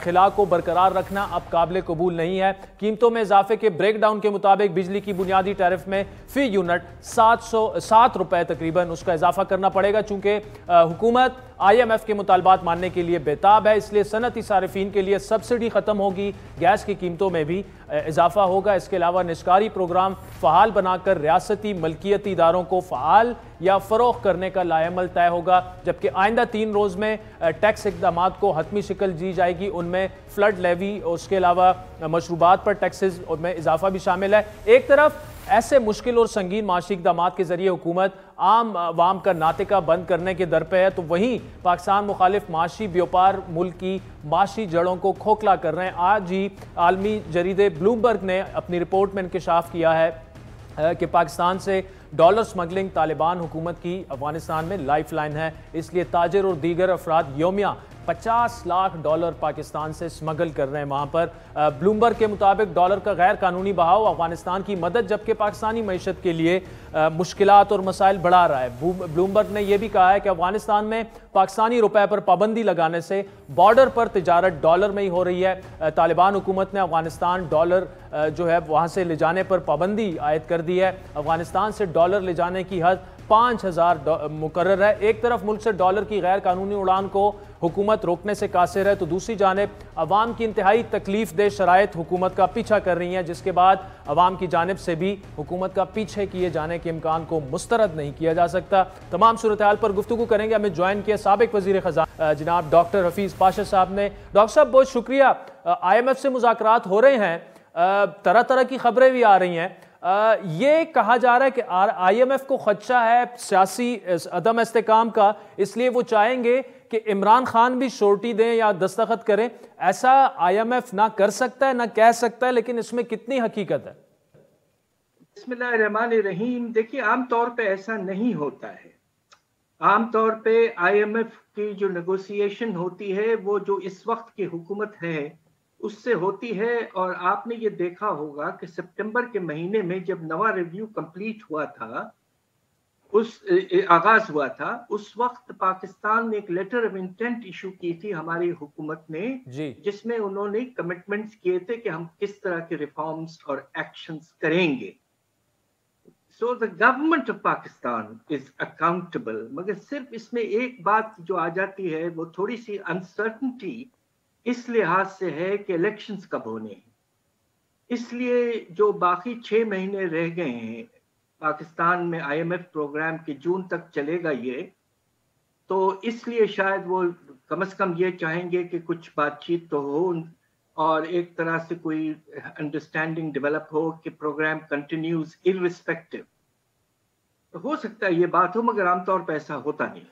खिला को बरकरार रखना अब काबिल कबूल नहीं है। कीमतों में इजाफे के ब्रेकडाउन के मुताबिक बिजली की बुनियादी टैरिफ में फी यूनिट 707 रुपए तकरीबन उसका इजाफा करना पड़ेगा। चूंकि हुकूमत IMF के मुतालबात मानने के लिए बेताब है, इसलिए सनती सारिफीन के लिए सब्सिडी खत्म होगी, गैस की कीमतों में भी इजाफा होगा। इसके अलावा निस्कारी प्रोग्राम फ़ाल बनाकर रियासती मलकियती इदारों को फ़ाल या फ़रोग़ करने का लाएमल तय होगा, जबकि आइंदा 3 रोज़ में टैक्स इक़दाम को हतमी शिकल दी जाएगी। उनमें फ्लड लेवी, उसके अलावा मशरूबात पर टैक्सेस में इजाफा भी शामिल है। एक तरफ ऐसे मुश्किल और संगीन माशी इक़दाम के जरिए हुकूमत आम आवाम का नातिका बंद करने के दर पे है, तो वहीं पाकिस्तान मुखालिफ माशी व्यापार मुल्क की माशी जड़ों को खोखला कर रहे हैं। आज ही आलमी जरीदे ब्लूमबर्ग ने अपनी रिपोर्ट में इंकशाफ किया है कि पाकिस्तान से डॉलर स्मगलिंग तालिबान हुकूमत की अफगानिस्तान में लाइफ लाइन है, इसलिए ताजिर और दीगर अफराद योमिया $50 लाख पाकिस्तान से स्मगल कर रहे हैं वहाँ पर। ब्लूमबर्ग के मुताबिक डॉलर का गैर कानूनी बहाव अफगानिस्तान की मदद, जबकि पाकिस्तानी मईशत के लिए मुश्किलात और मसाइल बढ़ा रहा है। ब्लूमबर्ग ने यह भी कहा है कि अफगानिस्तान में पाकिस्तानी रुपए पर पाबंदी लगाने से बॉर्डर पर तिजारत डॉलर में ही हो रही है। तालिबान हुकूमत ने अफगानिस्तान डॉलर जो है वहाँ से ले जाने पर पाबंदी आयद कर दी है। अफगानिस्तान से डॉलर ले जाने की हद 5000 मुकर्रर है। एक तरफ मुल्क से डॉलर की गैर कानूनी उड़ान को हुकूमत रोकने से कासिर है, तो दूसरी जानिब अवाम की इंतहाई तकलीफ दे शराइत हुकूमत का पीछा कर रही हैं, जिसके बाद अवाम की जानिब से भी हुकूमत का पीछे किए जाने के इम्कान को मुस्तरद नहीं किया जा सकता। तमाम सूरत हाल पर गुफ्तगू करेंगे। हमें ज्वाइन किया साबिक वज़ीर ख़ज़ाना जनाब डॉक्टर हफीज़ पाशा साहब ने। डॉक्टर साहब बहुत शुक्रिया। IMF से मुज़ाकरात हो रहे हैं, तरह तरह की खबरें भी आ रही हैं, ये कहा जा रहा है कि IMF को खदशा है सियासी अदम इस्तेकाम का, इसलिए वो चाहेंगे कि इमरान खान भी शोर्टी दें या दस्तखत करें। ऐसा IMF ना कर सकता है ना कह सकता है, लेकिन इसमें कितनी हकीकत है? बिस्मिल्लाहिर्रहमानिर्रहीम। देखिए, आमतौर पे ऐसा नहीं होता है। आमतौर पे IMF की जो नेगोशिएशन होती है वो जो इस वक्त की हुकूमत है उससे होती है। और आपने ये देखा होगा कि सितंबर के महीने में जब नवा रिव्यू कंप्लीट हुआ था, आगाज हुआ था, उस वक्त पाकिस्तान ने एक लेटर ऑफ इंटेंट इशू की थी हमारी हुकूमत ने, जिसमें उन्होंने कमिटमेंट्स किए थे कि हम किस तरह के रिफॉर्म्स और एक्शंस करेंगे। So the government of Pakistan is accountable. मगर सिर्फ इसमें एक बात जो आ जाती है वो थोड़ी सी अनसर्टनिटी इस लिहाज से है कि इलेक्शंस कब होने हैं। इसलिए जो बाकी 6 महीने रह गए हैं पाकिस्तान में IMF प्रोग्राम के, जून तक चलेगा ये, तो इसलिए शायद वो कम से कम ये चाहेंगे कि कुछ बातचीत तो हो और एक तरह से कोई अंडरस्टैंडिंग डेवलप हो कि प्रोग्राम कंटिन्यूज इररिस्पेक्टिव। तो हो सकता है ये बात हो, मगर आमतौर पर ऐसा होता नहीं।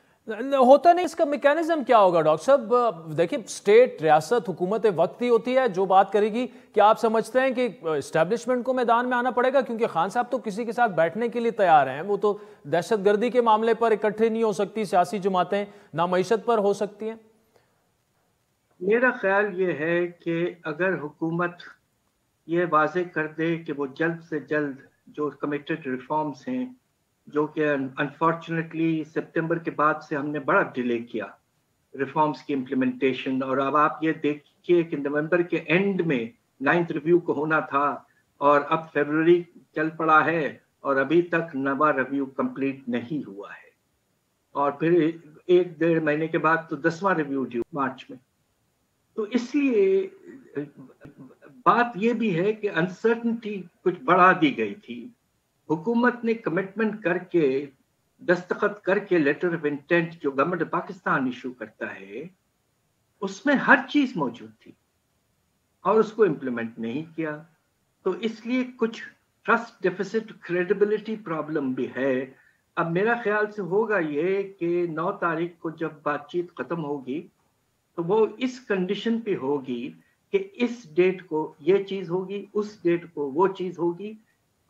इसका मैकेनिज्म क्या होगा डॉक्टर साहब? देखिए, स्टेट, रियासत, हुकूमत वक्त ही होती है जो बात करेगी। क्या आप समझते हैं कि एस्टेब्लिशमेंट को मैदान में आना पड़ेगा? क्योंकि खान साहब तो किसी के साथ बैठने के लिए तैयार हैं, वो तो दहशतगर्दी के मामले पर इकट्ठे नहीं हो सकती, सियासी जमातें ना मईशत पर हो सकती हैं। मेरा ख्याल ये है कि अगर हुकूमत ये वाजे कर दे कि वो जल्द से जल्द जो कमिटेड रिफॉर्म्स हैं, जो कि अनफॉर्चुनेटली सितंबर के बाद से हमने बड़ा डिले किया रिफॉर्म्स की इम्प्लीमेंटेशन, और अब आप ये देखिए कि नवंबर के एंड में 9th रिव्यू को होना था और अब फरवरी चल पड़ा है और अभी तक नवा रिव्यू कंप्लीट नहीं हुआ है। और फिर 1-1.5 महीने के बाद तो 10वां रिव्यू ड्यू मार्च में। तो इसलिए बात यह भी है कि अनसर्टनिटी कुछ बढ़ा दी गई थी। हुकूमत ने कमिटमेंट करके, दस्तखत करके लेटर ऑफ इंटेंट जो गवर्नमेंट पाकिस्तान इशू करता है उसमें हर चीज मौजूद थी और उसको इम्प्लीमेंट नहीं किया। तो इसलिए कुछ ट्रस्ट डेफिसिट, क्रेडिबिलिटी प्रॉब्लम भी है। अब मेरा ख्याल से होगा ये कि 9 तारीख को जब बातचीत खत्म होगी तो वो इस कंडीशन पे होगी कि इस डेट को ये चीज होगी, उस डेट को वो चीज होगी,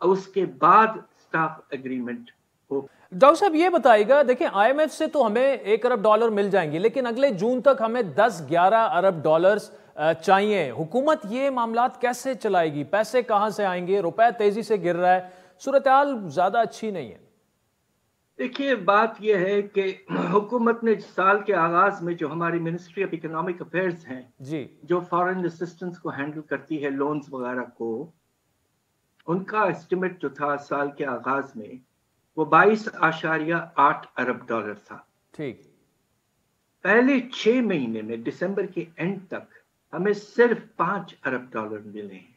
और उसके बाद स्टाफ एग्रीमेंट हो। डॉक्टर साहब ये बताइएगा, देखिए IMF से तो हमें $1 अरब मिल जाएंगे, लेकिन अगले जून तक हमें 10-11 अरब डॉलर्स चाहिए। हुकूमत ये मामलात कैसे चलाएगी? पैसे कहां से आएंगे? रुपए तेजी से गिर रहा है, सूरत हाल ज्यादा अच्छी नहीं है। देखिए, बात यह है कि हुकूमत ने साल के आगाज में जो हमारी मिनिस्ट्री ऑफ इकोनॉमिक अफेयर्स हैं जी, जो फॉरेन असिस्टेंस को हैंडल करती है, लोन्स वगैरह को, उनका एस्टिमेट जो था साल के आगाज में वो 22.8 अरब डॉलर था। ठीक। पहले 6 महीने में दिसंबर के एंड तक हमें सिर्फ 5 अरब डॉलर मिले हैं।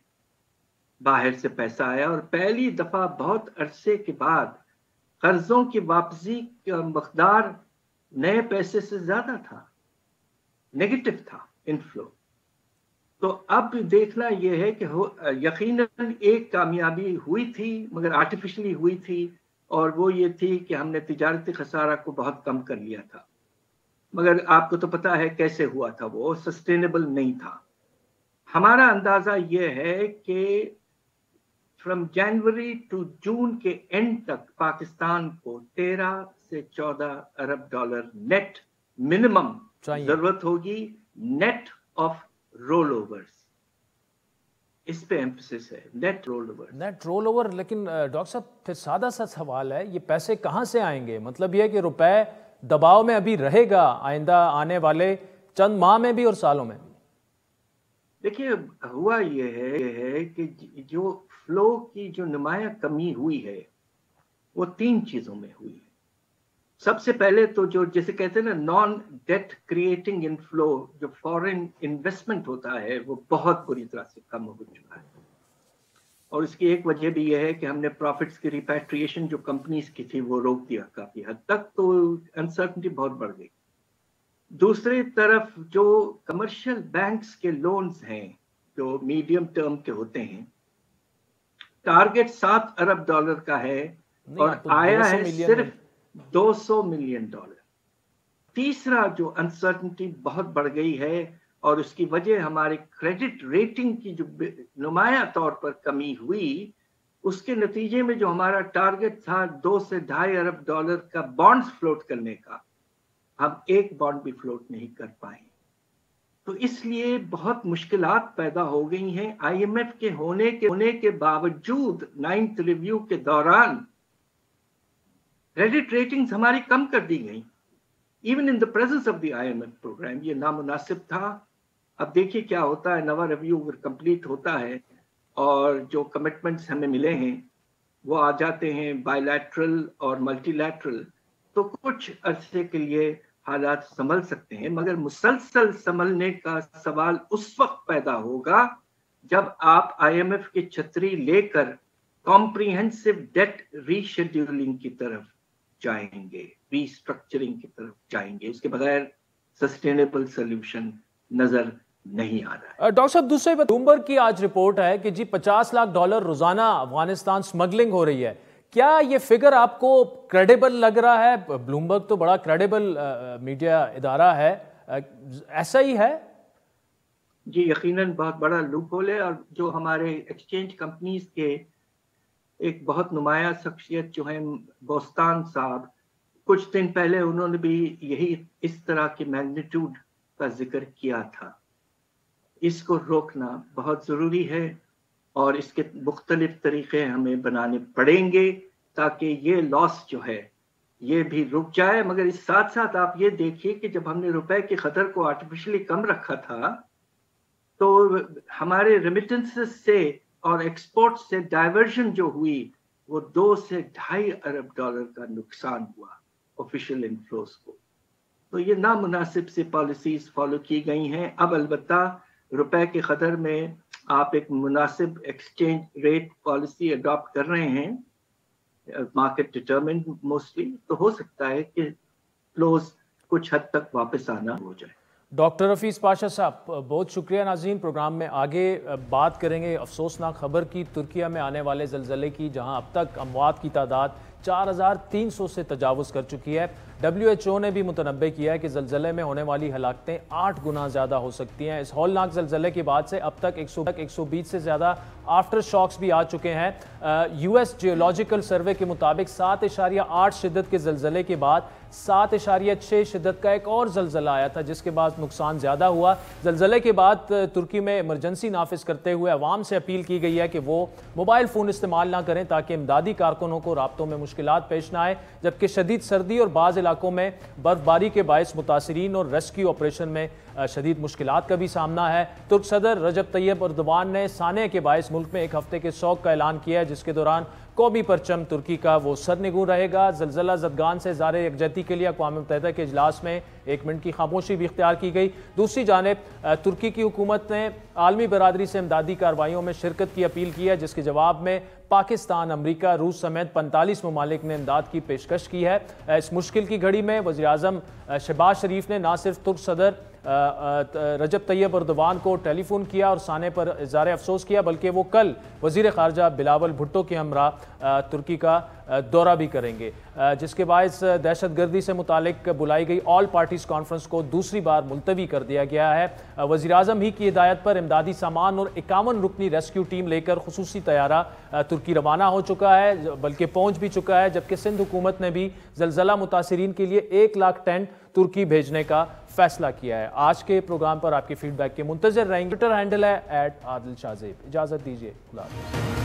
बाहर से पैसा आया और पहली दफा बहुत अरसे के बाद कर्जों की वापसी का मकदार नए पैसे से ज्यादा था, नेगेटिव था इनफ्लो। तो अब देखना यह है कि यकीनन एक कामयाबी हुई थी, मगर आर्टिफिशियली हुई थी, और वो ये थी कि हमने तिजारती खसारा को बहुत कम कर लिया था। मगर आपको तो पता है कैसे हुआ था, वो सस्टेनेबल नहीं था। हमारा अंदाजा ये है कि फ्रॉम जनवरी टू जून के एंड तक पाकिस्तान को 13 से 14 अरब डॉलर नेट मिनिमम जरूरत होगी, नेट ऑफ रोल ओवर्स। इस पे एम्फसिस है, net roll over. Net roll over. लेकिन डॉक्टर साहब फिर सादा सा सवाल है, ये पैसे कहां से आएंगे? मतलब ये है कि रुपए दबाव में अभी रहेगा आइंदा आने वाले चंद माह में भी और सालों में। देखिए, हुआ ये है कि जो फ्लो की जो नुमाया कमी हुई है वो 3 चीजों में हुई है। सबसे पहले तो जो जैसे कहते हैं ना, नॉन डेट क्रिएटिंग इनफ्लो, जो फॉरेन इन्वेस्टमेंट होता है, वो बहुत बुरी तरह से कम हो चुका है। और इसकी एक वजह भी यह है कि हमने प्रॉफिट्स की रिपैट्रिएशन जो कंपनीज की थी वो रोक दिया काफी हद तक, तो अनसर्टनिटी बहुत बढ़ गई। दूसरी तरफ जो कमर्शियल बैंक्स के लोन्स हैं जो मीडियम टर्म के होते हैं, टारगेट 7 अरब डॉलर का है और तो आया 200 है मिलियन सिर्फ 200 मिलियन डॉलर। तीसरा जो अनसर्टनिटी बहुत बढ़ गई है और उसकी वजह हमारे क्रेडिट रेटिंग की जो नुमाया तौर पर कमी हुई, उसके नतीजे में जो हमारा टारगेट था 2 से 2.5 अरब डॉलर का बॉन्ड्स फ्लोट करने का, हम एक बॉन्ड भी फ्लोट नहीं कर पाए। तो इसलिए बहुत मुश्किलात पैदा हो गई हैं। आईएमएफ के होने के बावजूद 9th रिव्यू के दौरान क्रेडिट रेटिंग्स हमारी कम कर दी गई, even in the presence of the IMF program. ये नामुनासिब था। अब देखिए क्या होता है, नवा रिव्यू अगर कंप्लीट होता है और जो कमिटमेंट्स हमें मिले हैं वो आ जाते हैं बायलैटरल और मल्टीलैटरल, तो कुछ अरसे के लिए हालात संभल सकते हैं, मगर मुसलसल संभलने का सवाल उस वक्त पैदा होगा जब आप आईएमएफ की छतरी लेकर कॉम्प्रिहेंसिव डेट रीशेड्यूलिंग की तरफ जाएंगे, रीस्ट्रक्चरिंग की तरफ जाएंगे। इसके बगैर सस्टेनेबल सोल्यूशन नजर नहीं आ रहा है। डॉक्टर साहब, दूसरे ब्लूमबर्ग की आज रिपोर्ट है कि जी 50 लाख डॉलर रोजाना अफगानिस्तान स्मगलिंग हो रही है। क्या ये फिगर आपको क्रेडिबल लग रहा है? ब्लूमबर्ग तो बड़ा क्रेडिबल मीडिया इदारा है, ऐसा ही है? जी यकीनन बहुत बड़ा लूपहोल है। और जो हमारे एक्सचेंज कंपनीज के एक बहुत नुमाया शख्सियत जो है बोस्तान साहब, कुछ दिन पहले उन्होंने भी यही इस तरह के मैग्नीट्यूड का जिक्र किया था। इसको रोकना बहुत ज़रूरी है और इसके मुख्तलिफ तरीक़े हमें बनाने पड़ेंगे ताकि ये लॉस जो है ये भी रुक जाए। मगर इस साथ साथ आप ये देखिए कि जब हमने रुपए की खतर को आर्टिफिशियली कम रखा था तो हमारे रेमिटेंसेस से और एक्सपोर्ट से डाइवर्जन जो हुई वो 2 से 2.5 अरब डॉलर का नुकसान हुआ ऑफिशियल इनफ्लोस को। तो ये नामुनासिब से पॉलिसीज फॉलो की गई हैं। अब अलबत्ता रुपए के खतर में आप एक मुनासिब एक्सचेंज रेट पॉलिसी अडॉप्ट कर रहे हैं, मार्केट डिटरमिन्ड मोस्टली, तो हो सकता है कि फ्लोज कुछ हद तक वापस आना हो जाए। डॉक्टर हफीज़ पाशा साहब, बहुत शुक्रिया। नाज़रीन, प्रोग्राम में आगे बात करेंगे अफसोसनाक खबर की, तुर्किया में आने वाले ज़लज़ले की, जहां अब तक अमवात की तादाद 4300 से तजावुज़ कर चुकी है। WHO ने भी मुतनब्बे किया है कि ज़लज़ले में होने वाली हलाकतें 8 गुना ज़्यादा हो सकती हैं। इस हौलनाक ज़लज़ले के बाद से अब तक 120 से ज़्यादा आफ्टर शॉक्स भी आ चुके हैं। US जियोलॉजिकल सर्वे के मुताबिक 7.8 शिद्दत के ज़लज़ले के बाद 7.6 शिद्दत का एक और ज़लज़ला आया था, जिसके बाद नुकसान ज़्यादा हुआ। ज़लज़ले के बाद तुर्की में इमरजेंसी नाफिज करते हुए अवाम से अपील की गई है कि वो मोबाइल फ़ोन इस्तेमाल ना करें ताकि इमदादी कारकुनों को राब्तों में मुश्किलात पेश ना आए, जबकि शदीद सर्दी और बाज़ इलाकों में बर्फबारी के बायस मुतासरीन और रेस्क्यू ऑपरेशन में शदीद मुश्किलात का भी सामना है। तुर्क सदर रजब तैयब एर्दोगान ने साने के बायस मुल्क में 1 हफ्ते के शौक का ऐलान किया है, जिसके दौरान कौमी परचम तुर्की का वो सरनिगूं रहेगा। ज़लज़ला ज़दगान से ज़ारे यकजहती के लिए अक़वाम मुत्तहिदा के इजलास में 1 मिनट की खामोशी भी इख्तियार की गई। दूसरी जानिब तुर्की की हुकूमत ने आलमी बरादरी से इमदादी कार्रवाइयों में शिरकत की अपील की है, जिसके जवाब में पाकिस्तान, अमरीका, रूस समेत 45 ममालिक ने इमदाद की पेशकश की है। इस मुश्किल की घड़ी में वज़ीर-ए-आज़म शहबाज शरीफ ने न सिर्फ तुर्क सदर रजब तैयब एर्दोगान को टेलीफोन किया और साने पर इज़हार अफसोस किया, बल्कि वो कल वज़ीर ख़ारजा बिलावल भुट्टो के हमरा तुर्की का दौरा भी करेंगे, जिसके बायस दहशतगर्दी से मुतालिक बुलाई गई ऑल पार्टीज़ कॉन्फ्रेंस को दूसरी बार मुलतवी कर दिया गया है। वज़ीर-ए-आज़म ही की हिदायत पर इमदादी सामान और 51 रुकनी रेस्क्यू टीम लेकर खुसूसी तैयारा तुर्की रवाना हो चुका है, बल्कि पहुँच भी चुका है, जबकि सिंध हुकूमत ने भी ज़लज़ला मुतासिरीन के लिए 1 लाख टेंट तुर्की भेजने का फैसला किया है। आज के प्रोग्राम पर आपके फीडबैक के मुंतज़िर रहेंगे। ट्विटर हैंडल है @आदिल शाज़ेब। इजाज़त दीजिए, खुदा हाफ़िज़।